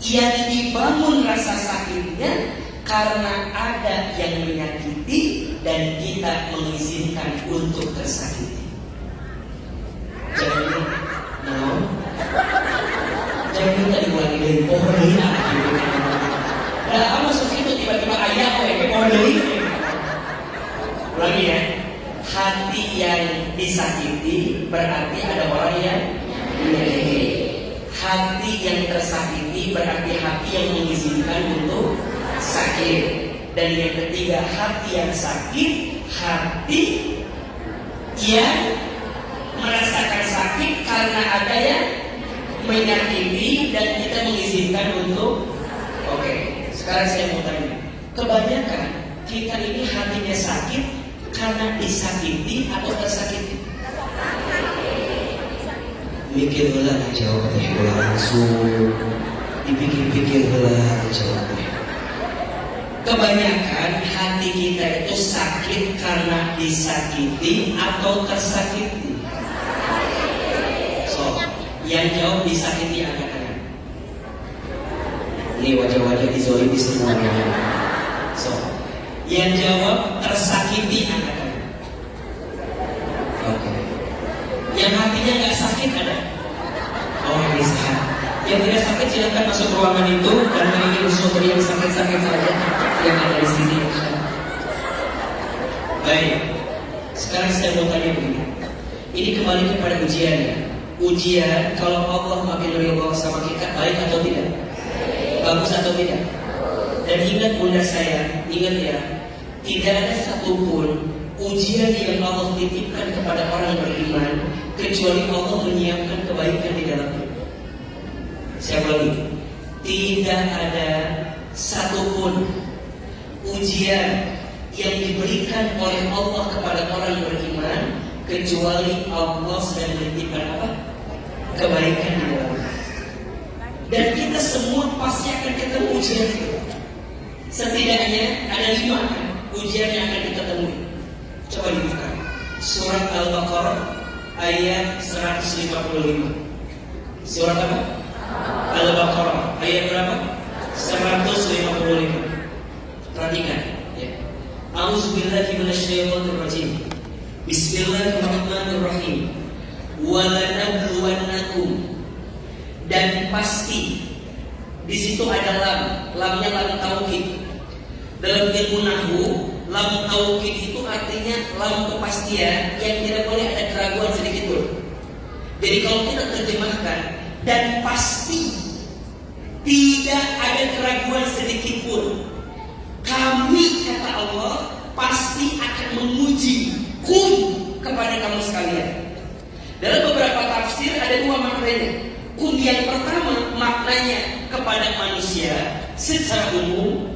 yang dibangun rasa sakitnya karena ada yang menyakiti dan kita mengizinkan untuk tersakiti. Jangan minta diulangi dari pohon ini. Nah, apa maksud itu tiba-tiba ayah kayak pohon ini? Ulangi ya. Hati yang disakiti berarti ada orang yang menyakiti. Hati yang tersakiti berarti hati yang mengizinkan untuk sakit. Dan yang ketiga, hati yang sakit, hati yang merasakan sakit karena ada yang menyakiti dan kita mengizinkan untuk. Oke, sekarang saya mau tanya, kebanyakan kita ini hatinya sakit karena disakiti atau tersakiti? Mikir heula jawabnya, langsung dipikir-pikir heula jawabnya. Kebanyakan hati kita itu sakit karena disakiti atau tersakiti. So, yang jawab disakiti angkat tangan. Ini wajah-wajah dizolimi semuanya. So, yang jawab tersakiti angkat tangan. Oke. Yang hatinya nggak sakit ada? Oh, yang sehat. Yang tidak sakit silakan masuk ruangan itu dan menginginkan sesuatu yang sakit-sakit saja yang ada di sini. Baik. Sekarang saya mau tanya begini. Ini kembali kepada ujiannya. Ujian kalau Allah makin ridho sama kita, baik atau tidak? Bagus atau tidak? Dan ingat bunda saya, ingat ya, tidak ada satupun ujian yang Allah titipkan kepada orang beriman kecuali Allah menyiapkan kebaikan di dalamnya. Saya ulangi, tidak ada satupun ujian yang diberikan oleh Allah kepada orang beriman kecuali Allah sedang menitipkan apa? Kebaikan di dalamnya. Dan kita semua pasti akan ketemu ujian itu. Setidaknya ada 5 kan ujian yang akan kita temui. Coba dibuka surat Al-Baqarah ayat 155. Surat apa? Al-Baqarah ayat berapa? 155. Perhatikan ya. A'udzubillahi minasyaitonirrajim. Bismillahirrahmanirrahim. Walanabluwannakum. Dan pasti di situ ada lamnya lam taukid. Dalam ilmu nahwu, lam taukid itu artinya lam kepastian yang tidak boleh ada keraguan sedikit pun. Jadi kalau kita terjemahkan dan pasti tidak ada keraguan sedikit pun, kami kata Allah pasti akan menguji kepada kamu sekalian. Dalam beberapa tafsir ada 2 maknanya. Yang pertama maknanya kepada manusia secara umum.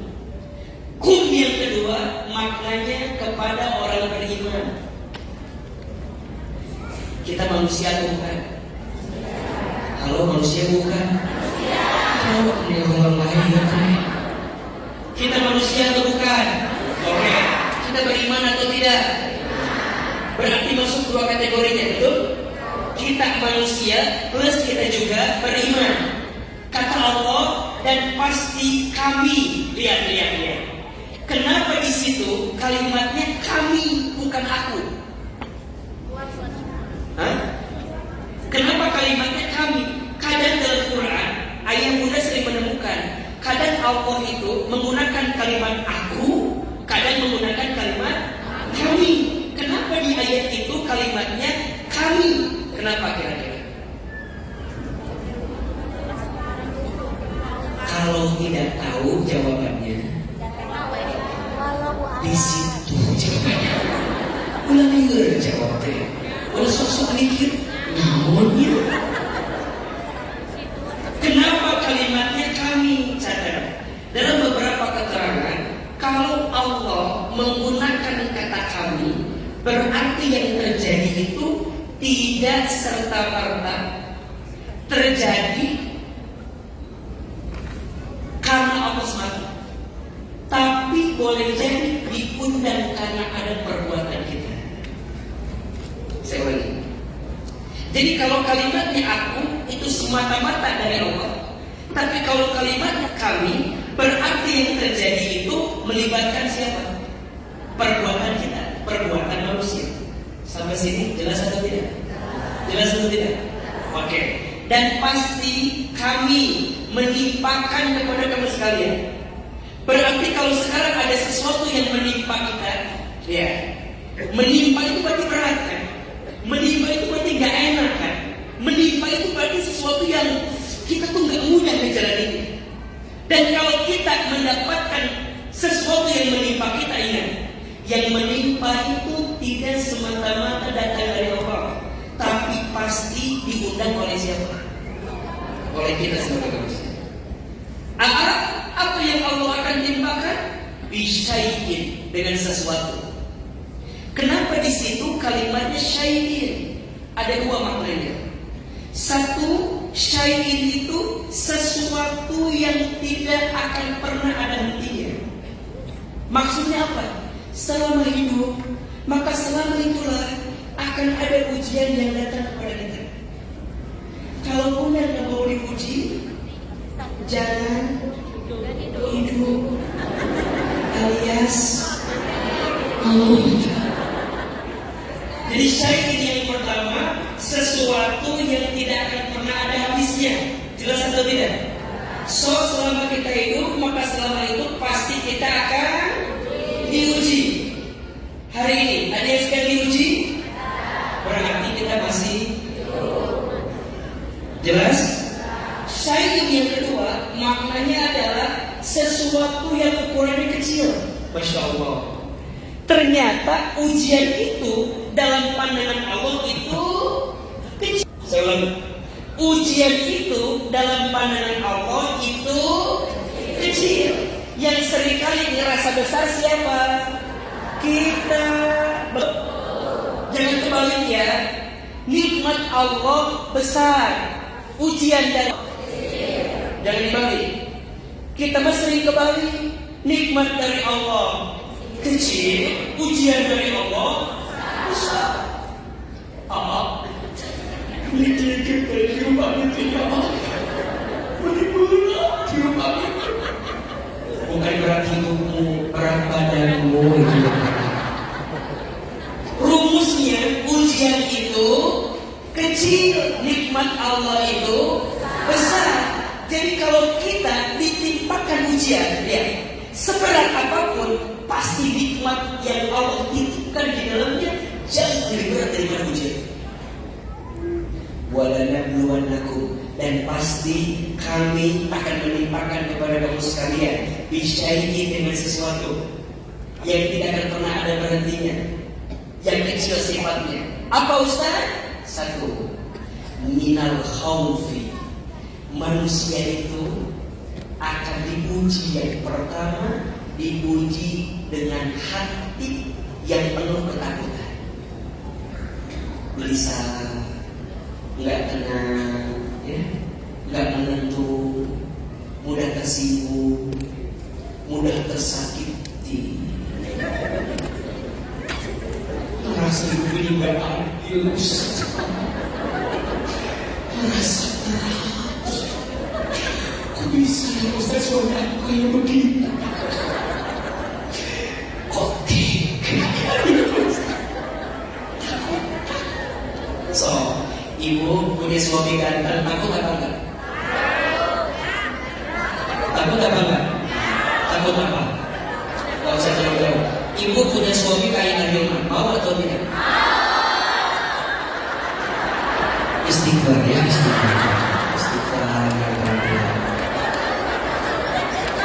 Yang kedua maknanya kepada orang beriman. Kita manusia bukan? Halo manusia bukan? Oh, ini orang lain bukan? Kita manusia atau bukan? Oke. Kita beriman atau tidak? Berarti masuk dua kategorinya, betul? Kita manusia plus kita juga beriman. Kata Allah, dan pasti kami. Lihat. Kenapa di situ kalimatnya kami bukan aku? Hah? Kenapa kalimatnya kami? Kadang dalam Quran, ayah bunda sering menemukan, kadang Allah itu menggunakan kalimat aku, kadang menggunakan kalimat kami. Kenapa di ayat itu kalimatnya kami? Kenapa kira-kira? Kalau tidak tahu jawabannya, di situ jawabannya. Ulang liur jawabnya. Udah sosok mikir, namunnya. Kenapa kalimatnya kami? Catat. Dalam beberapa keterangan, kalau Allah menggunakan kata kami, berarti yang terjadi itu tidak serta-merta terjadi karena Allah semata, tapi boleh jadi diundang karena ada perbuatan kita. Saya ulangi. Jadi kalau kalimatnya aku itu semata-mata dari Allah, tapi kalau kalimatnya kami, berarti yang terjadi itu melibatkan siapa? Perbuatan kita, perbuatan manusia. Sampai sini jelas atau tidak? Jelas atau tidak? Oke. Dan pasti kami menimpakan kepada kamu sekalian. Berarti kalau sekarang ada sesuatu yang menimpa kita, ya, menimpa itu berarti berat kan? Menimpa itu berarti gak enak kan? Menimpa itu berarti sesuatu yang kita tuh gak mudah menjalaninya. Dan kalau kita mendapatkan sesuatu yang menimpa kita, ingat, yang menimpa itu tidak semata-mata datang dari Allah, tapi pasti diundang oleh siapa? Oleh kita sebagai manusia. Apa yang Allah akan timpakan? Bisyai'in, dengan sesuatu. Kenapa di situ kalimatnya syai'in? Ada dua maknanya. Satu, syai'in itu sesuatu yang tidak akan pernah ada hentinya. Maksudnya apa? Selama hidup, maka selama itulah akan ada ujian yang datang kepada kita. Kalau benar nggak mau diuji, jangan hidup alias Jadi syai'in yang pertama, sesuatu yang tidak akan pernah ada habisnya. Jelas atau tidak? So, selama kita hidup, maka selama itu pasti kita akan diuji. Hari ini, ada yang sedang diuji? Berarti kita masih jelas? Syai'in yang kedua, maknanya adalah sesuatu yang ukurannya kecil. Masya Allah. Ternyata ujian itu dalam pandangan Allah itu kecil. Saya ulangi. Ujian itu dalam pandangan Allah itu kecil. Yang seringkali ngerasa besar siapa? Kita. Jangan kebalik ya. Nikmat Allah besar, ujian dari jangan dibalik. Kita masih sering kebalik. Nikmat dari Allah kecil, ujian dari Allah besar. Ini kita di rumah itu ya. Beribulah di rumah itu. Bukan berat hidupmu, berat badanmu itu. Rumusnya ujian itu kecil, nikmat Allah itu besar. Jadi kalau kita ditimpakan ujian, ya, seberat apapun, pasti nikmat yang Allah titipkan di dalamnya jauh lebih berat daripada ujian. Walanabluwannakum, dan pasti kami akan menimpakan kepada kamu sekalian bisyai'in, dengan sesuatu yang tidak akan pernah ada berhentinya, yang kecil sifatnya. Apa Ustaz? Satu, minal khawfi, manusia itu akan diuji. Yang pertama, diuji dengan hati yang penuh ketakutan, gelisah, nggak tenang, ya. nggak menentu, mudah tersinggung, mudah tersakiti. Merasa hidup ini gak adil, merasa terhapus. Kok bisa ya Ustaz suami aku kayak begitu? Kok tega? So, ibu punya suami ganteng, takut apa enggak? Takut apa enggak? Takut apa? Gak usah jauh-jauh. Ibu punya suami kayak Hilman, mau atau tidak? Istighfar ya, istighfar. Istighfar.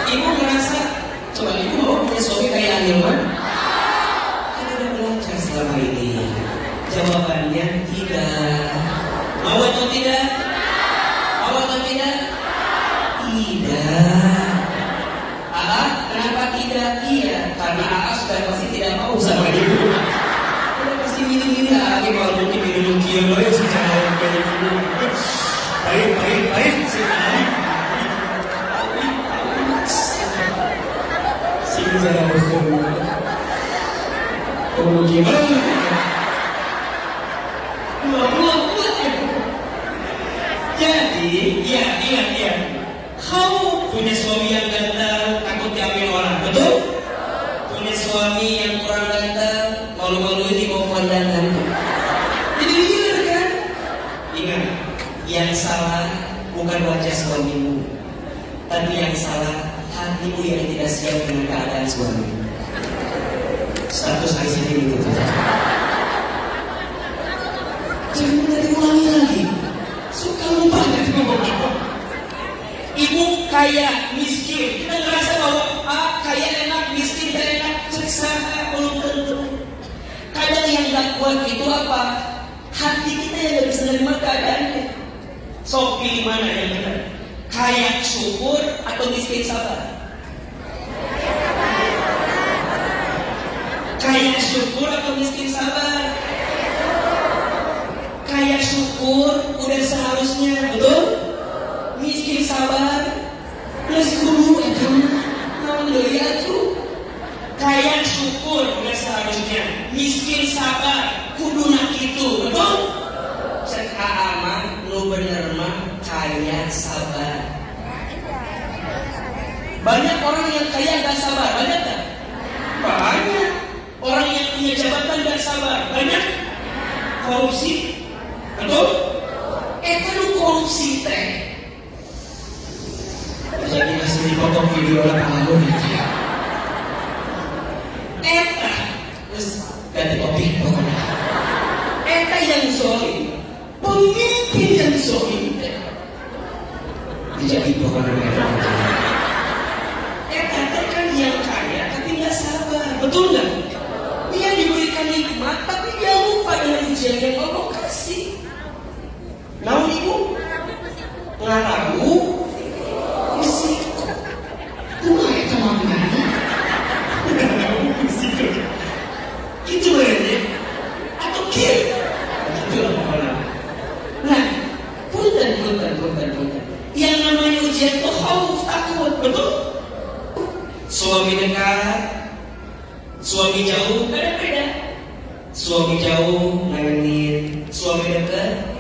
Ibu merasa, coba ibu mau punya suami kayak Hilman? Kan udah belajar selama ini. Jawabannya tidak. Mau atau tidak? Mau atau tidak? Tidak. Kenapa tidak? Iya, karena sudah pasti tidak mau sama ibu. Udah pasti milih-milih lagi kalau mungkin milih loh ya secara kayak gitu. Baik. Sini saya harus gimana? Jadi, iya. Kamu punya suami yang ganteng, takut diambil orang, betul? Punya suami yang kurang ganteng, malu-malu ini mau pandangan. Jadi liar kan? Ingat, yang salah bukan wajah suamimu, tapi yang salah hatimu yang tidak siap dengan keadaan suamimu. Status ICD itu. Jangan diulangi lagi. Suka lupa nggak ngomong apa? Ibu kaya miskin, kita ngerasa bahwa kaya enak, miskin gak enak, seksama belum tentu. Kadang yang gak kuat itu apa? Hati kita yang gak bisa menerima keadaannya. So pilih mana yang benar? Kaya syukur atau miskin sabar? Kaya syukur atau miskin sabar? Kaya syukur udah seharusnya, betul? Miskin sabar, plus kudu itu lihat tuh. Kaya syukur udah seharusnya, miskin sabar kudu nak itu, betul? Cek aman, lu bener mah kaya sabar. Banyak orang yang kaya gak sabar, banyak gak? Banyak. Orang yang punya jabatan gak sabar, banyak. Korupsi, betul? Kan lu korupsi teh. Jadi masih dipotong video lah kalau gitu. Terus ganti topik pokoknya. Yang zolim, pemimpin yang zolim. Jadi pokoknya kan yang kaya tapi nggak sabar, betul nggak? Dia diberikan nikmat tapi dia lupa dengan ujian yang Allah kasih. Namun ibu ngaragu. Itu berarti atau kill itu lah. Nah, punten. Yang namanya ujian itu khauf, takut, betul? Suami dekat, suami jauh, beda. Suami jauh nanganin, suami dekat.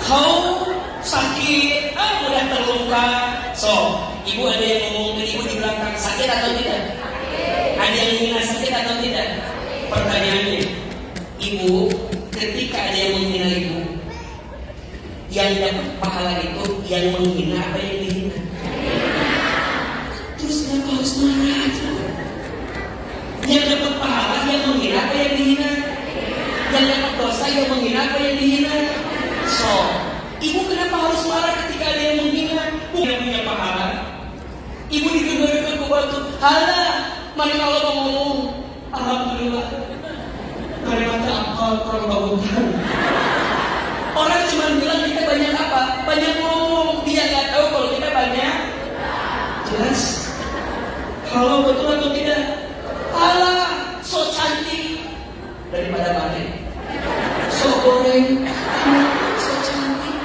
Kau sakit, mudah terluka. So, ibu ada yang ngomong ke ibu di belakang, sakit atau tidak? Ada yang menghina sakit atau tidak? Pertanyaannya, ibu ketika ada yang menghina ibu, yang dapat pahala itu yang menghina apa yang dihina? Terus kenapa harus marah aja? Yang dapat pahala yang menghina apa yang dihina? Yang dapat dosa yang menghina apa yang dihina? So, ibu kenapa harus marah ketika ada yang menghina? Bukan punya pahala. Ibu didengarkan ke batu. Hala, mari kalau mau ngomong, alhamdulillah. Mari mata akal kurang bangunan. Orang cuma bilang kita banyak apa? Banyak ngomong. Dia nggak tahu kalau kita banyak. Jelas? Kalau betul atau tidak? Hala, so cantik daripada daripada mana? Sok goreng, sok cantik.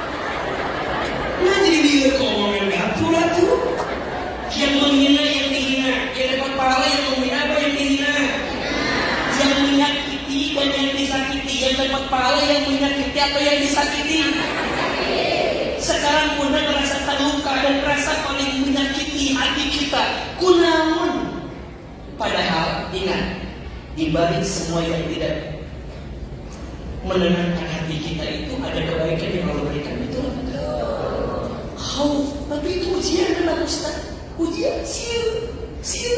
Nah jadi dia ngomongin dapur tuh. Yang menghina yang dihina, yang dapat pahala yang menghina apa yang dihina? Yang menyakiti dan yang disakiti, yang dapat pahala yang menyakiti atau yang disakiti? Sekarang Bunda merasa terluka dan merasa paling menyakiti hati kita. Kunaon? Padahal ingat, di balik semua yang tidak menenangkan hati kita itu ada kebaikan yang Allah berikan. Betul? Tapi itu ujian adalah Ustaz. Ujian siu.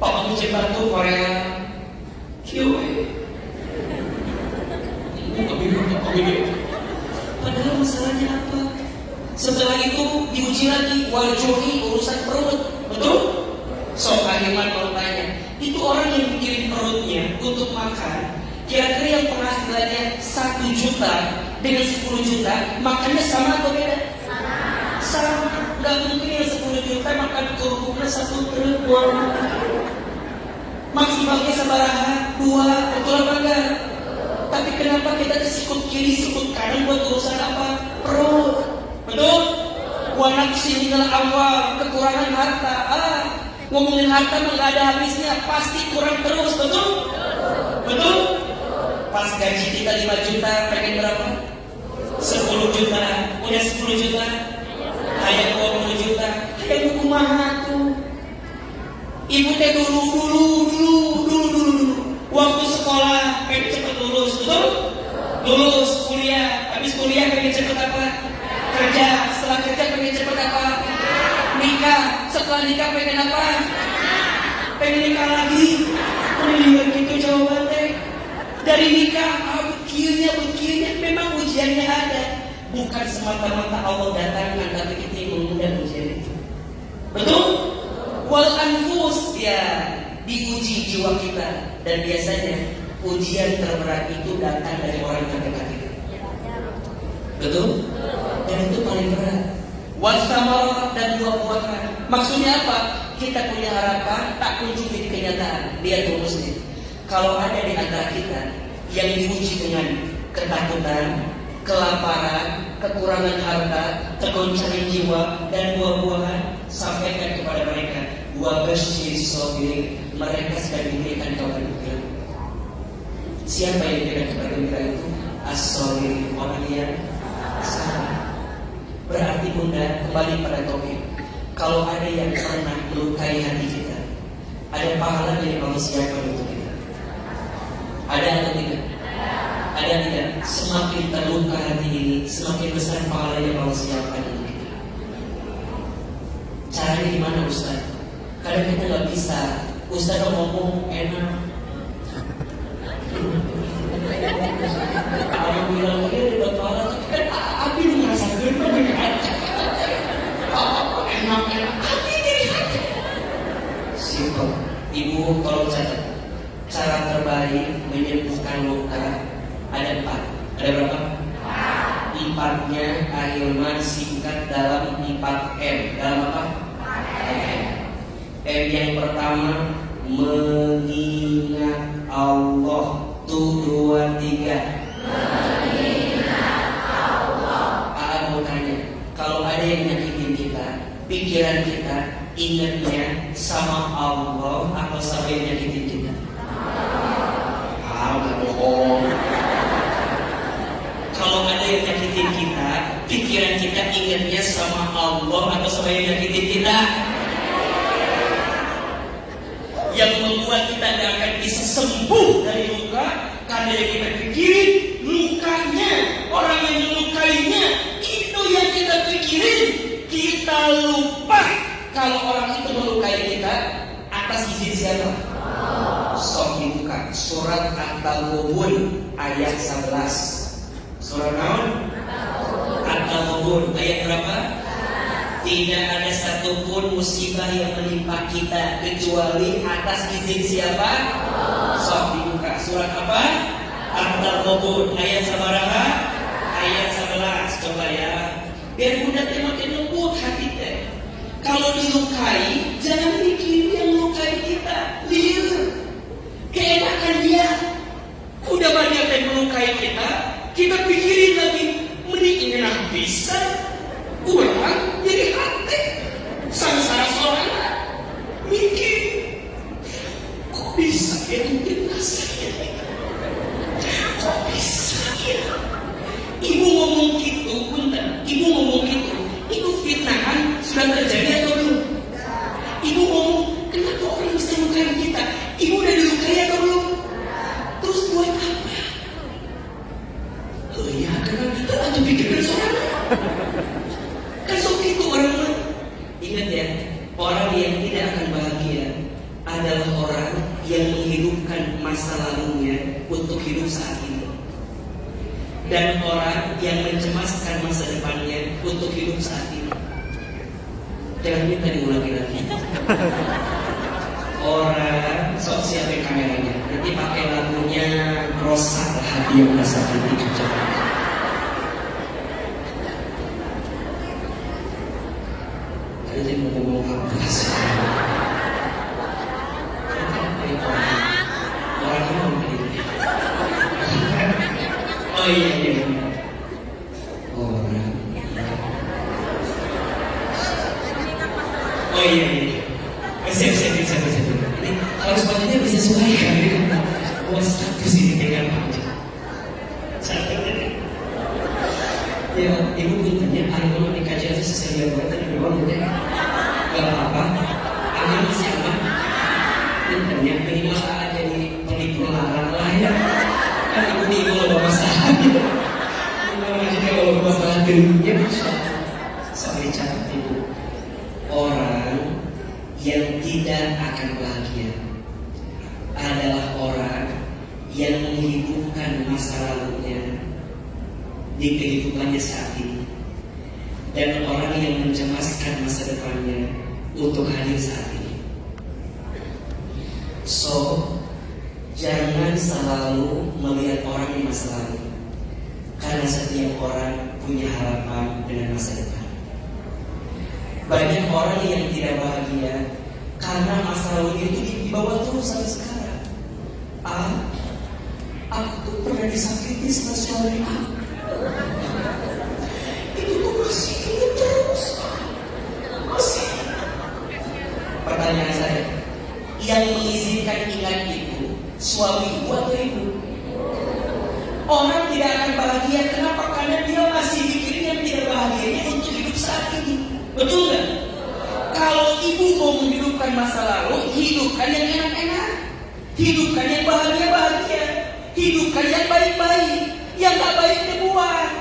Papa ujian batu Korea. Kioi. Padahal masalahnya apa? Setelah itu diuji lagi wajuhi urusan perut. Betul? Sok Ahilman mau tanya, itu orang yang mikirin perutnya untuk makan, kira-kira yang penghasilannya 1 juta dengan 10 juta makannya sama atau beda? Sama. Gak mungkin yang 10 juta makan kerupuknya 1 truk. Maksimalnya sabaraha 2, betul apa enggak? Tapi kenapa kita sikut kiri sikut kanan buat urusan apa? Perut. Betul? Wanak sini awal kekurangan harta. Ngomongin harta mah gak ada habisnya, pasti kurang terus. Betul? Betul? Pas gaji kita 5 juta, pengen berapa? 10 juta. Udah 10 juta? Kayak 20 juta. Kayak kumaha tuh. Ibu teh dulu. Waktu sekolah pengen cepet lulus, betul? Lulus kuliah, habis kuliah pengen cepet apa? Kerja, setelah kerja pengen cepet apa? Nikah, setelah nikah pengen apa? Pengen nikah lagi. Pengen gitu jawaban teh. Dari nikah, begini, memang ujiannya ada. Bukan semata-mata Allah datangkan, tapi kita yang mengundang ujian itu. Betul? Wal anfus, ya diuji jiwa kita. Dan biasanya ujian terberat itu datang dari orang terdekat kita. Betul? Dan itu paling berat. Wasamarat dan buah-buahan. Maksudnya apa? Kita punya harapan, tak kunjung di kenyataan. Dia tuh muslim. Kalau ada di antara kita yang diuji dengan ketakutan, kelaparan, kekurangan harta, tergoncangan jiwa, dan buah-buahan, sampaikan kepada mereka. Wabasyir sobirin. Mereka sedang diberikan kabar gembira. Siapa yang diberikan kabar gembira itu? As-sobirin, orang yang sabar. Berarti Bunda kembali pada topik. Kalau ada yang pernah melukai hati kita, ada pahala yang Allah siapkan untuk kita. Ada atau tidak? Ada tidak? Semakin terluka hati ini, semakin besar pahala yang Allah siapkan untuk kita. Caranya gimana Ustaz? Kadang kita nggak bisa. Ustaz ngomong enak. Kalau bilang ini dapat pahala, kan Abi merasakan enak. Abi dari hati. Simpel. Ibu tolong catat. Cara terbaik menyembuhkan luka ada 4. Ada berapa? 4-nya Ahilman singkat dalam 4M. Dalam apa? M yang pertama mengingat Allah. 2, 3. Mengingat Allah. Mau tanya, kalau ada yang nyakitin kita, pikiran kita ingatnya sama Allah atau sama yang nyakitin kita? Bohong. Kalau ada yang nyakitin kita, pikiran kita ingatnya sama Allah atau sama yang nyakitin kita? Yang membuat kita tidak akan bisa sembuh dari luka karena yang kita pikirin lukanya, orang yang melukainya, itu yang kita pikirin. Kita lupa kalau orang itu melukai kita atas izin siapa? Sok dibuka surat At-Taghabun ayat 11. Surat naon? At-Taghabun ayat berapa? Tidak ada satupun musibah yang menimpa kita kecuali atas izin siapa? Sok dibuka surat apa? At-Taghabun ayat sabaraha? Ayat 11. Coba ya. Biar Bunda makin lembut hati teh. Kalau dilukai, jangan mikirin yang melukai kita. Lihat, keenakan dia. udah banyak yang melukai kita, kita pikirin lagi, mending enak bisa kurang jadi hati sangsara sorangan. Mikir, kok bisa ya fitnah saya? Kok bisa ya? Ibu ngomong gitu, punten, ibu ngomong gitu, itu fitnahan sudah terjadi atau belum? Ibu ngomong, kenapa orang bisa melukai kita? Ibu udah dilukai atau belum? Terus buat apa? Oh ya, karena kita aja pikirkan sorangan. Kan sok itu orang. Ingat ya, orang yang tidak akan bahagia adalah orang yang menghidupkan masa lalunya untuk hidup saat ini, dan orang yang mencemaskan masa depannya untuk hidup saat ini. Jangan minta diulangi lagi. Orang sok siapin kameranya, nanti pakai lagunya Rosa Hati yang Rasa Hati juga. Jadi mau ngomong apa sih? Orangnya mau begini. Oh iya. Orang. Oh iya. Siap. Ini kalau semuanya bisa sesuaikan. Buat status ini dengan panjang. Ya, ibu punya ayo dikaji aja sesuai buat dan memang udah gak apa-apa. Aman masih aman. Intinya minimal jadi pelipur larang lah ya. Kan ibu loba masalah. Jadi kalau masalah dirinya soal cara ibu. Orang yang tidak akan bahagia adalah orang yang menghidupkan masa lalunya di kehidupannya saat ini, dan orang yang mencemaskan masa depannya untuk hadir saat ini. So, jangan selalu melihat orang di masa lalu, karena setiap orang punya harapan dengan masa depan. Banyak orang yang tidak bahagia karena masa lalu itu dibawa terus sampai sekarang. Aku tuh pernah disakiti sama suami aku. Itu tuh masih ingat terus. Masih. Pertanyaan saya, yang mengizinkan ingat itu suami ibu atau ibu? Orang tidak akan bahagia. Kenapa? Karena dia masih mikirin yang tidak bahagianya untuk hidup saat ini. Betul nggak? Kalau ibu mau menghidupkan masa lalu, hidupkan yang enak-enak, hidupkan yang bahagia-bahagia, hidupkan yang baik-baik, yang nggak baik dibuang.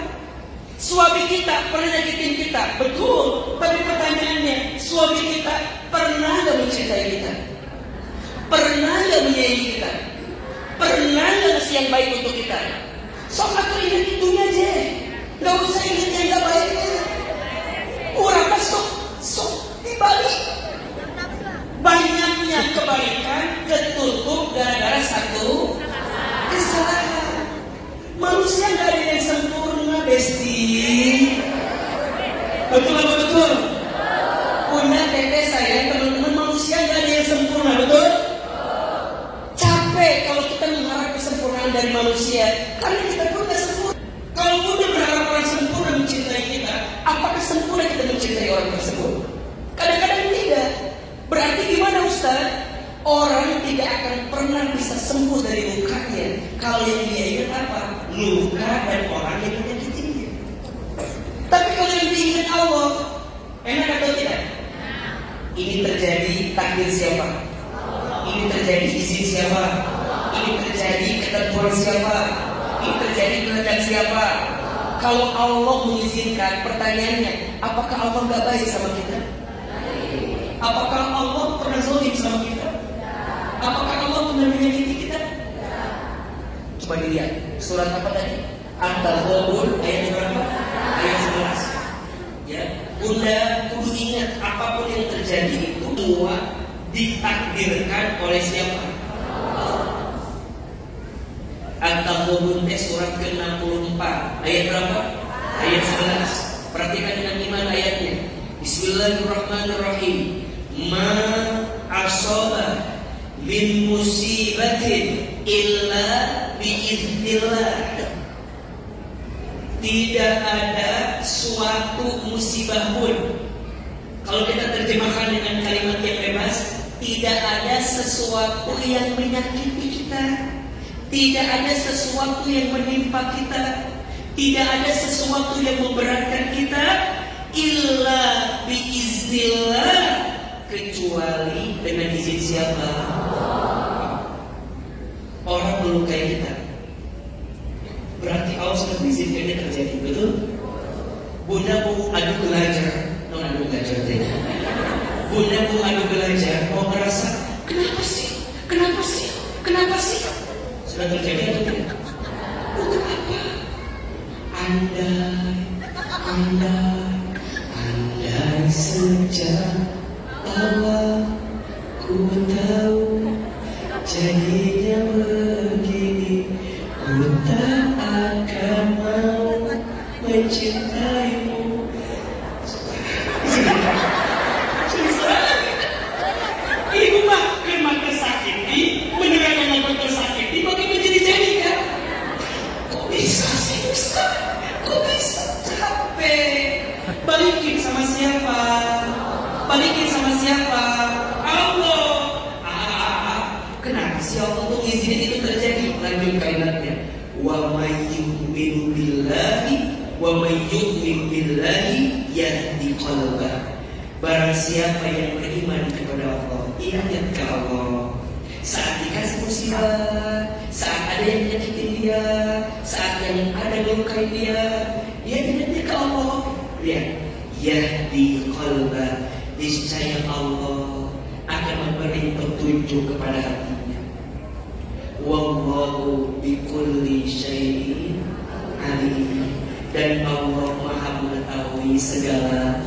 Suami kita pernah nyakitin kita, betul. Tapi pertanyaannya, suami kita pernah nggak mencintai kita? Pernah nggak menyayangi kita? Pernah nggak ngasih yang baik untuk kita? Sok atau ingat itunya aja, nggak usah ingat yang nggak baiknya. Orang sok dibalik. Banyaknya kebaikan ketutup gara-gara satu kesalahan. Manusia nggak ada yang sempurna, besti. Betul apa betul? Punya teteh saya, teman-teman, manusia nggak ada yang sempurna, betul? Capek kalau kita mengharap kesempurnaan dari manusia, karena kita pun nggak sempurna. Kalau udah berharap orang sempurna mencintai kita, apakah sempurna kita mencintai orang tersebut? Kadang-kadang tidak. Berarti gimana Ustaz? Orang tidak akan pernah bisa sembuh dari lukanya kalau yang dia ingat apa? Luka dan orang yang menyakitinya. Tapi kalau yang diingat Allah, enak atau tidak? Ini terjadi takdir siapa? Ini terjadi izin siapa? Ini terjadi ketentuan siapa? Ini terjadi kehendak siapa? Kalau Allah mengizinkan, pertanyaannya, apakah Allah gak baik sama kita? Apakah Allah pernah zalim sama kita? Apakah Allah pernah menyakiti kita? Coba dilihat, surat apa tadi? At-Taghabun ayat berapa? Ayat 11. Ya, Bunda kudu ingat, apapun yang terjadi itu semua ditakdirkan oleh siapa? At-Taghabun surat ke-64 ayat berapa? Ayat 11. Perhatikan dengan iman ayatnya. Bismillahirrahmanirrahim. Ma asaba min musibatin illa biiznillah. Tidak ada suatu musibah pun, kalau kita terjemahkan dengan kalimat yang bebas, tidak ada sesuatu yang menyakiti kita, tidak ada sesuatu yang menimpa kita, tidak ada sesuatu yang memberatkan kita, illa biiznillah, kecuali dengan izin siapa? Orang melukai kita, berarti Allah sudah mengizinkannya terjadi, betul? Bunda mau adu belajar, adu belajar tidak. Bunda mau adu belajar, mau merasa kenapa sih, kenapa sih, kenapa sih? Sudah terjadi atau tidak? Untuk apa? Andai sejak awal ku tahu jadinya begini, ku tak akan mau mencintaimu. Ibu makin tersakiti, mendengarkan lagu tersakiti, makin menjadi-jadi kan? Kok bisa sih Ustaz? Kok bisa? Capek. Balikin sama siapa? Balikin sama siapa? Allah. Kenapa sih Allah tuh izinin itu terjadi? Lanjut kaitannya. Wa may yu'minu billahi wa may yu'min billahi yahdi qalbah. Barang siapa yang beriman kepada Allah, ingat ke Allah. Saat dikasih musibah, saat ada yang nyakitin dia, saat yang ada melukai dia ingatnya ke Allah. Lihat, yahdi qalbah, niscaya Allah akan memberi petunjuk kepada hatinya. Wallahu bikulli syai'in alim, dan Allah Maha mengetahui segala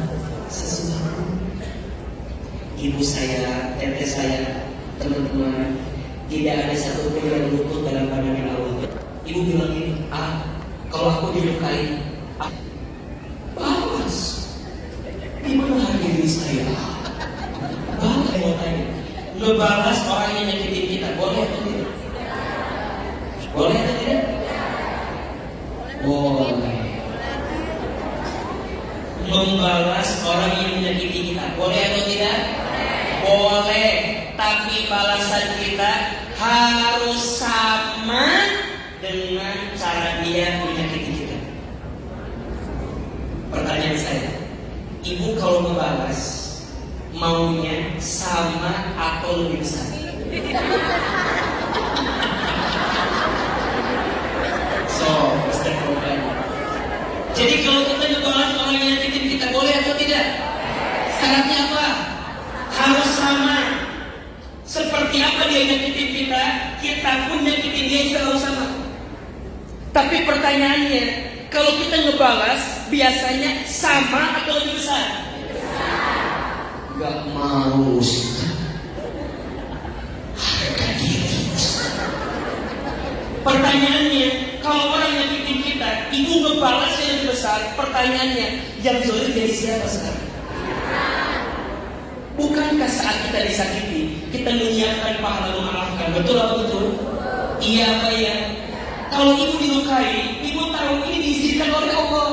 sesuatu. Ibu saya, teteh saya, teman-teman, tidak ada satu pun yang luput dalam pandangan Allah. Ibu bilang ini, kalau aku dilukai, balas. Gimana hati diri saya? Balas mau tanya, ngebalas orang yang nyakitin kita, boleh atau tidak? Boleh atau tidak? Boleh. Membalas orang yang menyakiti kita, boleh atau tidak? Boleh, tapi balasan kita harus sama dengan cara dia menyakiti kita. Pertanyaan saya, ibu kalau membalas maunya sama atau lebih besar? Jadi kalau kita ngebalas orang yang nyakitin kita, boleh atau tidak? Syaratnya apa? Harus sama. Seperti apa dia nyakitin kita, kita pun nyakitin dia juga harus sama. Tapi pertanyaannya, kalau kita ngebalas, biasanya sama atau lebih besar? Gak mau, Ustaz. Harga diri, Ustaz. Pertanyaannya, kalau orang nyakitin kita, ibu ngebalas yang lebih besar. Pertanyaannya, yang zalim jadi siapa sekarang? Bukankah saat kita disakiti, kita menyiapkan pahala memaafkan? Betul atau betul? Iya apa ya? Kalau ibu dilukai, ibu tahu ini diizinkan oleh Allah.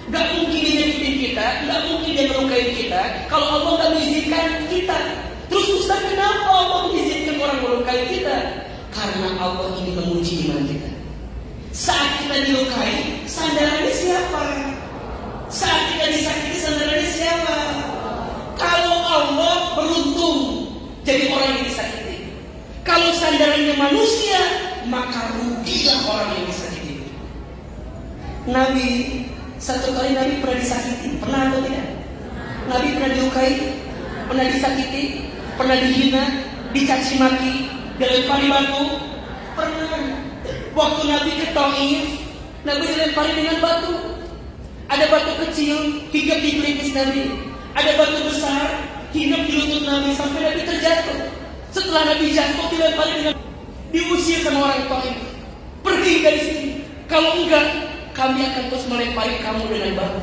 Gak mungkin dia nyakitin kita, gak mungkin dia melukai kita kalau Allah gak mengizinkan kita. Terus Ustaz, kenapa Allah mengizinkan orang melukai kita? Karena Allah ini menguji iman kita. Saat kita dilukai, sandarannya siapa? Saat kita disakiti, sandarannya siapa? Kalau Allah beruntung jadi orang yang disakiti. Kalau sandarannya manusia, maka rugilah orang yang disakiti. Nabi, satu kali Nabi pernah disakiti, pernah atau tidak? Nabi pernah dilukai, pernah disakiti, pernah dihina, dicaci maki, dilempari batu, pernah. Waktu Nabi ke Taif, Nabi dilempari dengan batu. Ada batu kecil, hingga di pelipis Nabi. Ada batu besar, hingga di lutut Nabi sampai Nabi terjatuh. Setelah Nabi jatuh, dilempari dengan, diusir sama orang Taif. Pergi dari sini. Kalau enggak, kami akan terus melempari kamu dengan batu.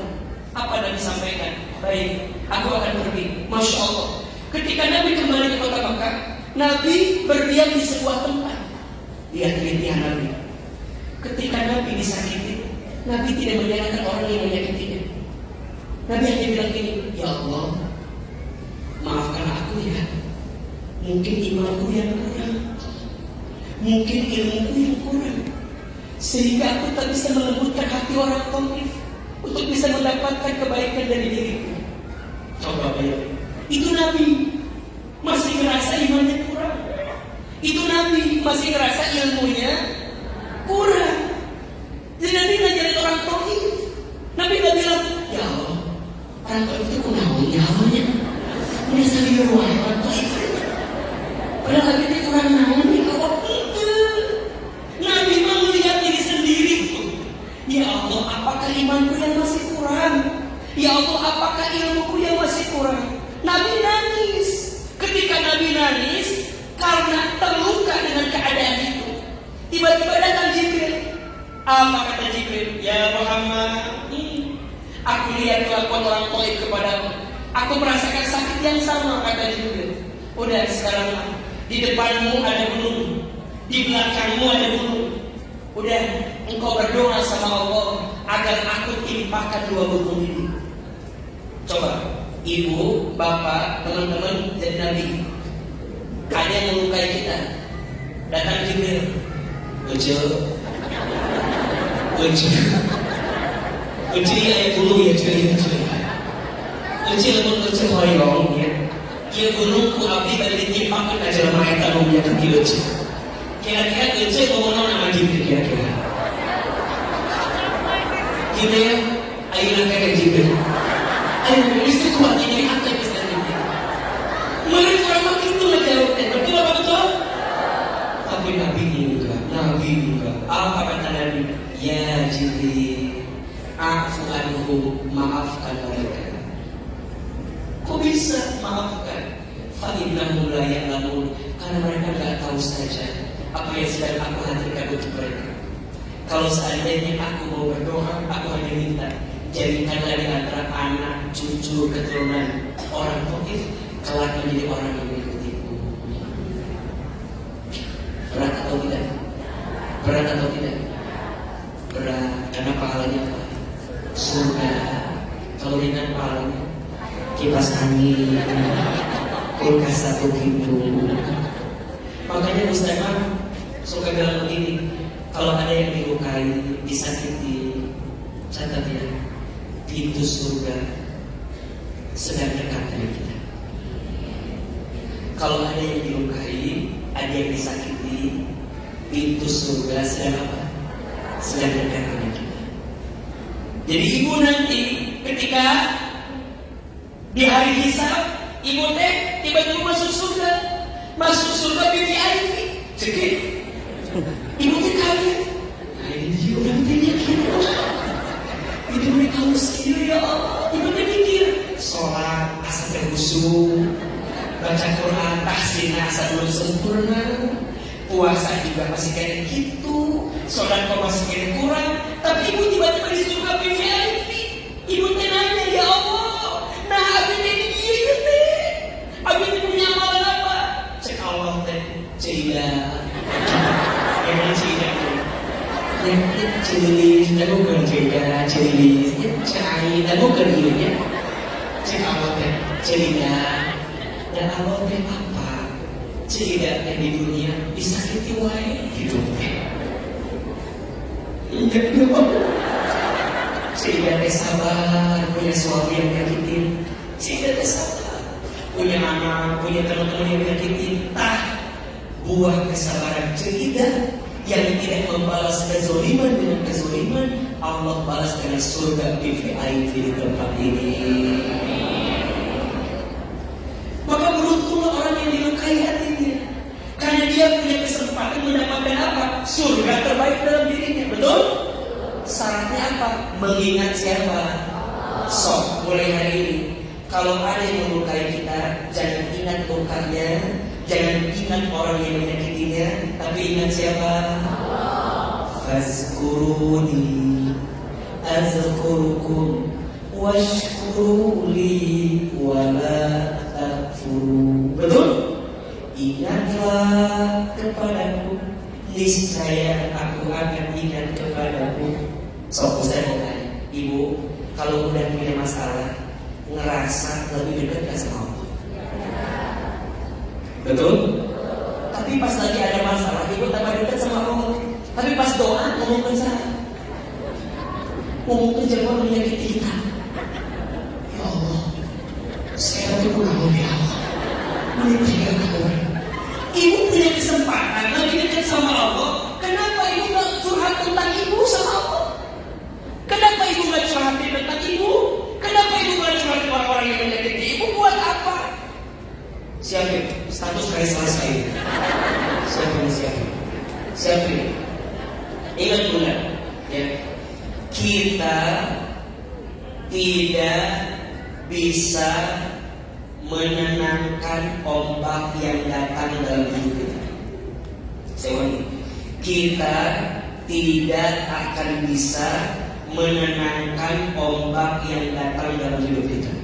Apa Nabi sampaikan? Baik, aku akan pergi. Masya Allah. Ketika Nabi kembali ke kota Makkah, Nabi berdiam di sebuah tempat. Lihat kelitian Nabi. Ketika Nabi disakiti, Nabi tidak menyalahkan orang yang menyakitinya. Nabi hanya bilang gini, ya Allah, maafkan aku ya. Mungkin imanku yang kurang, mungkin ilmuku yang kurang, sehingga aku tak bisa melembutkan hati orang Taif untuk bisa mendapatkan kebaikan dari diriku. Coba bayangin, itu Nabi masih ngerasa imannya kurang. Itu Nabi masih ngerasa ilmunya kurang. Jadi Nabi ngajarin orang Taif. Nabi gak bilang, ya Allah, orang Taif itu kunaon nyawanya. Ini sendiri orang Taif. Padahal Nabi itu kurang naon ya Allah. Nabi mau melihat diri sendiri. Ya Allah, apakah imanku yang masih kurang? Ya Allah, apakah ilmuku yang masih kurang? Nabi nangis. Ketika Nabi nangis karena terluka dengan keadaan itu, tiba-tiba datang Jibril. Apa kata Jibril? Ya Muhammad, aku lihat kelakuan orang Taif kepadamu. Aku merasakan sakit yang sama, kata Jibril. Udah sekarang di depanmu ada gunung, di belakangmu ada gunung. Udah, engkau berdoa sama Allah agar aku timpakan dua gunung ini. Coba, ibu, bapak, teman-teman jadi nabi. Ada yang melukai kita. Datang Jibril. Uji ayah gunung ya cuy. Uji lemon uji hoyong ya. Ia gunungku abdi tadi ditimpakan aja sama ayah tanumnya kaki uji. Kira-kira uji ngomong nama Jibril kira-kira. Jibril, ayo nakal Jibril. Ayo istri kuat ini apa yang bisa Jibril. Mereka orang makin itu ngejauh. Betul apa betul? Tapi Nabi juga. Apa kata Nabi? Ya Jibril, afu anhum, maafkan mereka. Kok bisa maafkan? Fa'innahum la ya'lamun, karena mereka tidak tahu saja apa yang sedang aku hadirkan untuk mereka. Kalau seandainya aku mau berdoa, aku hanya minta jadikanlah di antara anak, cucu, keturunan orang Taif kelak menjadi orang yang mengikutiku. Berat atau tidak? Berat atau tidak? Berat, karena pahalanya apa? Surga. Kalau ringan pahalanya kipas angin, kulkas satu pintu. Makanya Muslimah suka bilang begini, kalau ada yang dilukai, disakiti, catat ya, pintu surga sedang dekat dari kita. Kalau ada yang dilukai, ada yang disakiti, pintu surga sedang apa? Sedang dekat dengan kita. Jadi ibu nanti ketika di hari hisab, ibu teh tiba-tiba masuk surga VIP. Cekit. Ibu teh kaget. Nah ini dia orang teh gitu. Itu mereka muslim ya Allah. Ibu teh mikir, sholat asa teh khusyuk, baca Quran tahsinah asa belum sempurna. Puasa juga masih kayak gitu, sholat kok masih kayak kurang. Tapi ibu tiba-tiba di surga VIP. Ibu teh nanya, ya Allah, nah abis ini dia teh, abis ini punya amalan apa? Cek Allah teh, cida, yang cida teh, yang cilis, dan bukan cida, cilis, yang cai, dan bukan ilmunya. Cek Allah teh, cida, dan Allah teh apa? Cida teh di dunia disakiti wae hidup teh. Iya dong. Cida teh sabar, punya suami yang nyakitin. Cida teh sabar, punya anak, punya teman-teman yang nyakitin. Buah kesabaran Cida yang tidak membalas kezaliman dengan kezaliman, Allah balas dengan surga VIP di tempat ini. Maka beruntunglah orang yang dilukai hatinya, karena dia punya kesempatan mendapatkan apa? Surga terbaik dalam dirinya. Betul? Syaratnya apa? Mengingat siapa? Sok, mulai hari ini kalau ada yang melukai kita, jangan ingat lukanya, jangan ingat orang yang menyakitinya, tapi ingat siapa? Fazkuruni azkurukum washkuruli wala takfuru. Betul? ingatlah kepadaku, niscaya aku akan ingat kepadamu. Sok saya mau tanya, ibu, kalau udah punya masalah, ngerasa lebih dekat gak sama Allah? Betul? Tapi pas lagi ada masalah, ibu tambah dekat sama Allah. Tapi pas doa, ngomongin saya, ngomongin jangan menyakiti kita. Ya Allah, saya tuh pengaruh ya Allah. Menyakiti kamu. Ibu punya kesempatan lagi dekat sama Allah. Kenapa ibu gak curhat tentang ibu sama Allah? Kenapa ibu gak curhat tentang ibu? Kenapa ibu gak curhat orang-orang yang menyakiti ibu? Buat apa? Siapa? Status hari selesai. Siapa? Ingat bulan, ya. Kita tidak bisa menenangkan ombak yang datang dalam hidup kita. Saya ulangi, kita tidak akan bisa menenangkan ombak yang datang dalam hidup kita.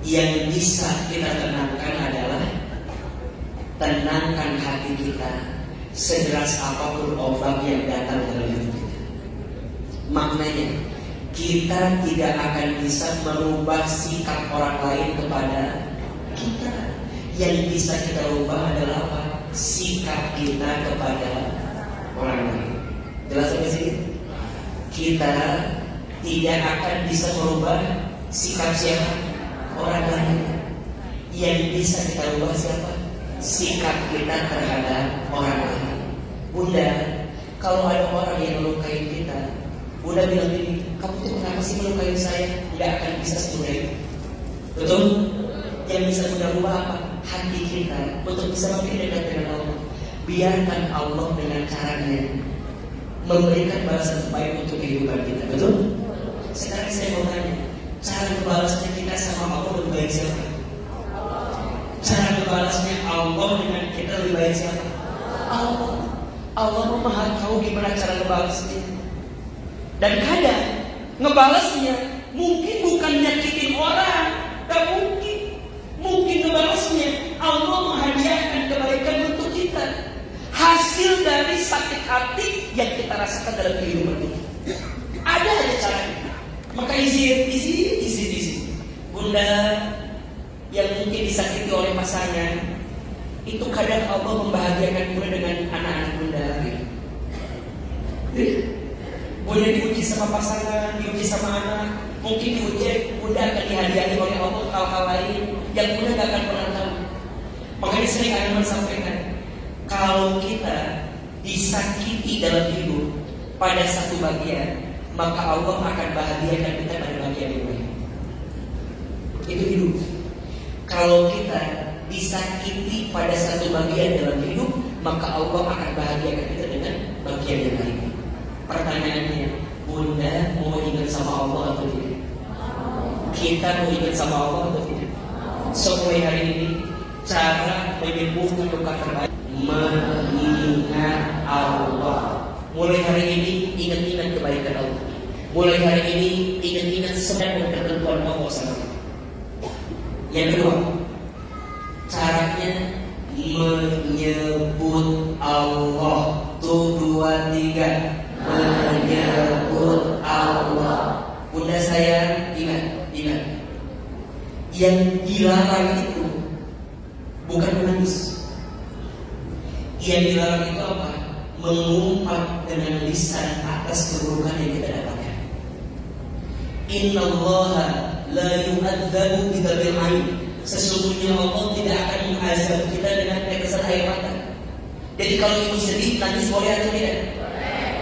Yang bisa kita tenangkan adalah tenangkan hati kita sederas apapun ombak yang datang dalam hidup kita. Maknanya, kita tidak akan bisa merubah sikap orang lain kepada kita. Yang bisa kita ubah adalah apa? Sikap kita kepada orang lain. Jelas sampai sini? Kita tidak akan bisa merubah sikap siapa? Orang lain. Yang bisa kita ubah siapa? Sikap kita terhadap orang lain. Bunda, kalau ada orang yang melukai kita, Bunda bilang gini, kamu tuh kenapa sih melukai saya? Gak akan bisa semudah itu. Betul? Yang bisa Bunda ubah apa? Hati kita untuk bisa makin dekat dengan Allah. Biarkan Allah dengan caranya memberikan balasan terbaik untuk kehidupan kita. Betul? Sekarang saya mau tanya, cara membalasnya kita sama Allah lebih baik siapa? Cara membalasnya Allah dengan kita lebih baik siapa? Allah. Allah Maha tahu gimana cara membalasnya. Dan kadang ngebalasnya mungkin bukan nyakitin orang, gak mungkin. Mungkin ngebalasnya Allah menghadiahkan kebaikan untuk kita, hasil dari sakit hati yang kita rasakan dalam kehidupan kita. Ada aja caranya. Maka izin. Bunda yang mungkin disakiti oleh pasangan, itu kadang Allah membahagiakan Bunda dengan anak-anak Bunda lagi. Bunda diuji sama pasangan, diuji sama anak, mungkin diuji Bunda akan dihadiahi oleh Allah hal-hal lain yang Bunda gak akan pernah tahu. Makanya sering Ahilman sampaikan, kalau kita disakiti dalam hidup pada satu bagian, maka Allah akan bahagiakan kita pada bagian yang lain. Itu hidup. Kalau kita disakiti pada satu bagian dalam hidup, maka Allah akan bahagiakan kita dengan bagian yang lain. Pertanyaannya, Bunda mau ingat sama Allah atau tidak? Kita mau ingat sama Allah atau tidak? So mulai hari ini, cara menyembuhkan luka terbaik mengingat Allah. Mulai hari ini ingat-ingat kebaikan Allah. Mulai hari ini ingat-ingat sedang dan ketentuan Allah sama kita. Yang kedua, caranya menyebut Allah. Tuh 2, 3. Menyebut Allah. Bunda saya ingat. Yang dilarang itu bukan menangis. Yang dilarang itu apa? Mengumpat dengan lisan atas keburukan yang kita dapatkan. Innallaha la yu'adzabu bidamil ain. Sesungguhnya Allah tidak akan mengazab kita dengan tetesan air mata. Jadi kalau ibu sedih, nangis boleh atau tidak?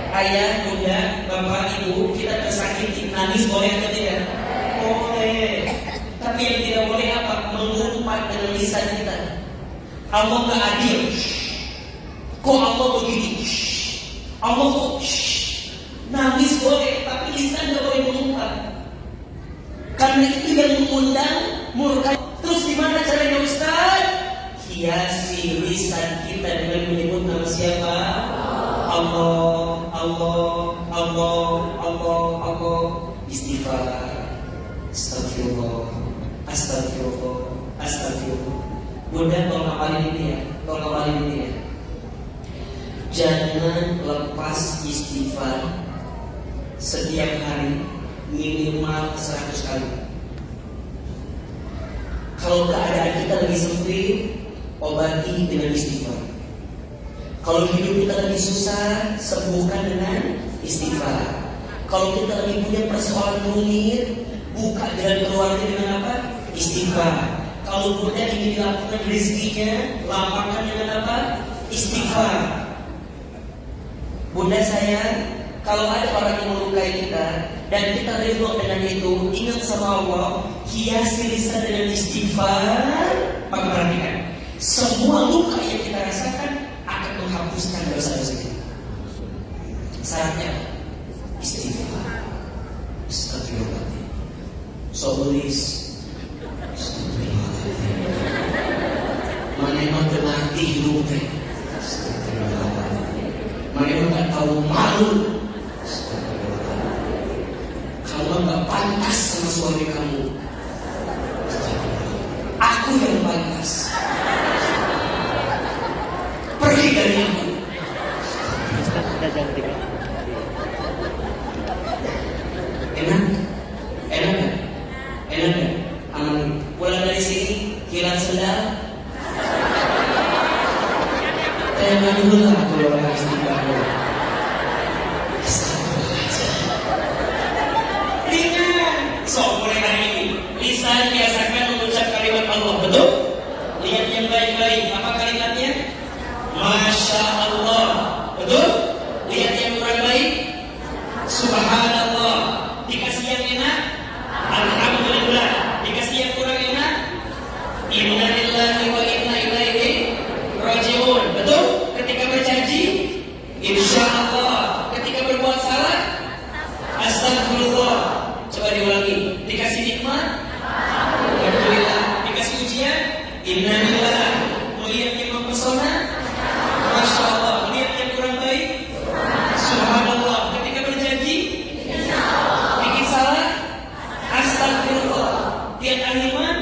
Ayah, bunda, bapak, ibu, kita tersakiti, nangis boleh atau tidak? Boleh. Tapi yang tidak boleh apa? Mengumpat dengan lisan kita. Allah gak adil. Kok Allah begini? Allah kok nangis boleh, tapi lisan gak boleh mengumpat. Karena itu yang mengundang murka. Terus gimana caranya Ustaz? Hiasi lisan kita dengan menyebut nama siapa? Allah, Allah, Allah, Allah, Allah. Istighfar. Astagfirullah. Astagfirullah. Astagfirullah. Bunda tolong ngapalin ini ya, tolong ngapalin ini ya. Jangan lepas istighfar setiap hari minimal 100 kali. Kalau keadaan kita lagi sempit, obati dengan istighfar. Kalau hidup kita lagi susah, sembuhkan dengan istighfar. Kalau kita lagi punya persoalan rumit, buka jalan keluarnya dengan apa? Istighfar. Kalau Bunda ingin dilakukan rezekinya, lapangkan dengan apa? Istighfar. Bunda sayang, kalau ada orang yang melukai kita dan kita ridho dengan itu, ingat sama Allah, hiasi lisan dengan istighfar. Maka perhatikan, semua luka yang kita rasakan akan menghapuskan dosa-dosa kita. Syaratnya istighfar. Astagfirullahaladzim. Sobulis. Astagfirullahaladzim. Mana yang terlatih hidup teh? Astagfirullahaladzim. Mana yang gak tahu malu? Kamu gak pantas sama suami kamu. Aku yang pantas. Pergi dari aku. Enak? Enak gak? Enak gak? Aman. Pulang dari sini, kilat sendal. Jangan dulu lah kalau orang istighfar. Ingat, mulai hari ini lisan biasakan mengucap kalimat Allah, betul? Lihat yang baik-baik. Apa kalimatnya? Masya Allah, betul? Lihat yang kurang baik. Subhanallah. Dikasih yang enak, alhamdulillah. Dikasih yang kurang enak, inna lillahi wa inna ilaihi rajiun. Betul? Ketika berjanji, insya Allah. Ketika berbuat salah, astagfirullah. Coba diulangi. Dikasih nikmat, alhamdulillah. Dikasih ujian, inna lillahi. Melihat yang mempesona, masya Allah. Melihat yang kurang baik, subhanallah. Ketika berjanji, bikin salah, astagfirullah. Lihat ahilman,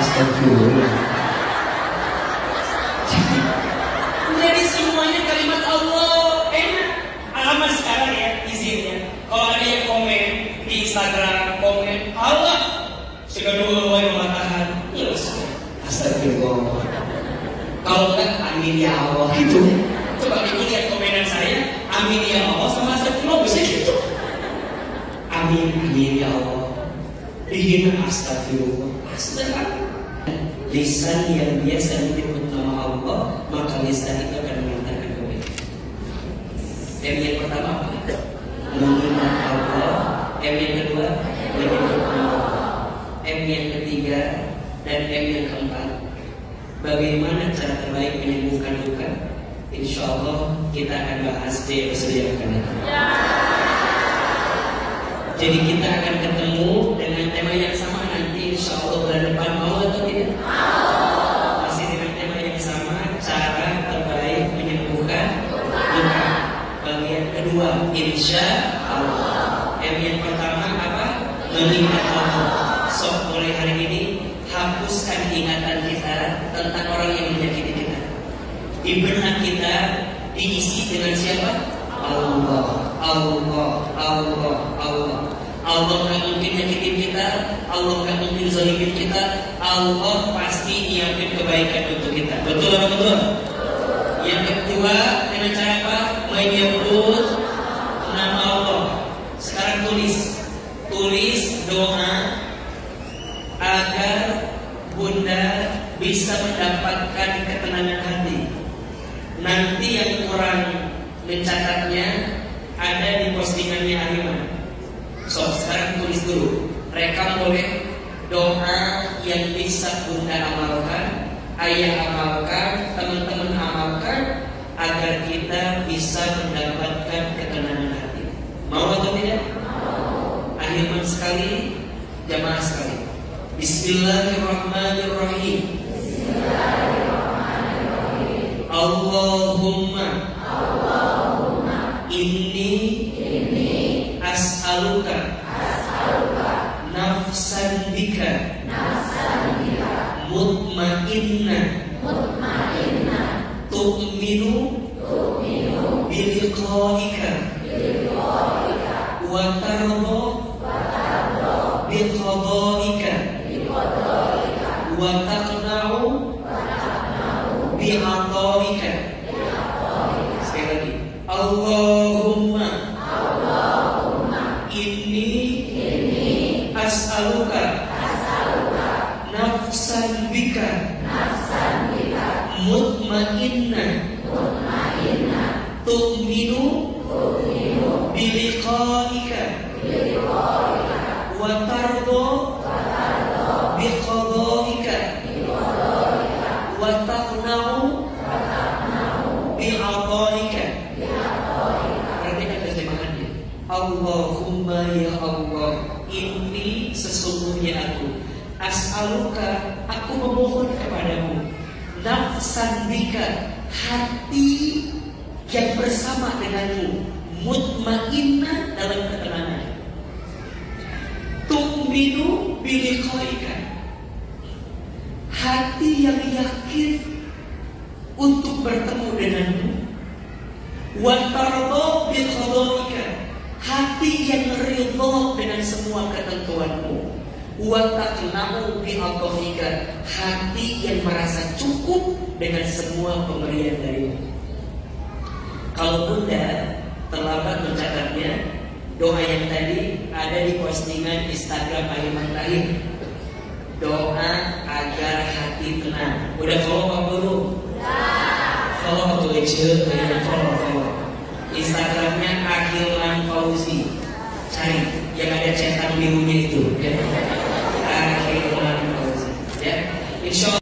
astagfirullah. Jadi semuanya kalimat Allah enak. Aman sekarang ya izinnya. Kalau ada yang komen di Instagram, komen Allah sudah dulu mengatakan, yes, astagfirullah. Kalau enggak, amin ya Allah gitu. Coba ibu lihat komenan saya, amin ya Allah sama astagfirullah bisa gitu. Amin, amin ya Allah. Dihina astagfirullah. Astagfirullah. Lisan yang biasa menyebut nama Allah, maka lisan itu akan mengantarkan kebaikan. Yang pertama apa? Mengingat Allah. Yang kedua, menyebut nama Allah. Yang ketiga dan yang keempat, bagaimana cara terbaik menyembuhkan luka? Insya Allah kita akan bahas di episode yang akan datang. Jadi kita akan ketemu dengan tema yang sama nanti insya Allah bulan depan. Mau atau tidak? Masih dengan tema yang sama, cara terbaik menyembuhkan luka. Bagian kedua, insya Allah. Yang pertama apa? Mengingat Allah. So mulai hari ini hapuskan ingatan kita tentang orang yang menyakiti kita. Di benak kita diisi dengan siapa? Allah, Allah, Allah, Allah. Allah nggak mungkin nyakitin kita, Allah nggak mungkin zalimin kita, Allah pasti nyiapin kebaikan untuk kita. Betul atau betul? Yang kedua, dengan cara apa? Menyebut nama Allah. Sekarang tulis doa agar Bunda bisa mendapatkan ketenangan hati. Nanti yang kurang mencatatnya ada di postingannya Ahilman. So, sekarang tulis dulu. Rekam boleh. Doa yang bisa Bunda amalkan, ayah amalkan, teman-teman amalkan, agar kita bisa mendapatkan ketenangan hati. Mau atau tidak? Mau. Ahilman sekali, jamaah sekali. Bismillahirrahmanirrahim. Bismillahirrahmanirrahim. Allahumma inni as'aluka nafsan bika biliqaika wa tarda biqadaika wa taqna'u bi'ataika. Sekali lagi, Allahumma inni as'aluka nafsan bika mutmainnah tu'minu biliqaika wa tarda biqadaika wa taqna'u bi'ataika. Perhatikan terjemahannya. Allahumma ya Allah, ini sesungguhnya aku as'aluka, aku memohon kepadamu, nafsan bika, hati yang bersama denganmu, mutmainnah, dalam ketenangan, tu'minu biliqaika, hati yang yakin untuk bertemu denganmu, wa tarda biqadaika, hati yang ridha dengan semua ketentuanmu, wa taqna'u bi'ataika, hati yang merasa cukup dengan semua pemberian darimu. Kalau Bunda terlambat mencatatnya, doa yang tadi ada di postingan Instagram Ahilman Tahir. Doa agar hati tenang. Udah follow Pak Guru? Follow Pak Guru, follow. Instagramnya Ahilman Fauzi. Cari yang ada centang birunya itu, ya. Ahilman Fauzi, ya. Insya Allah.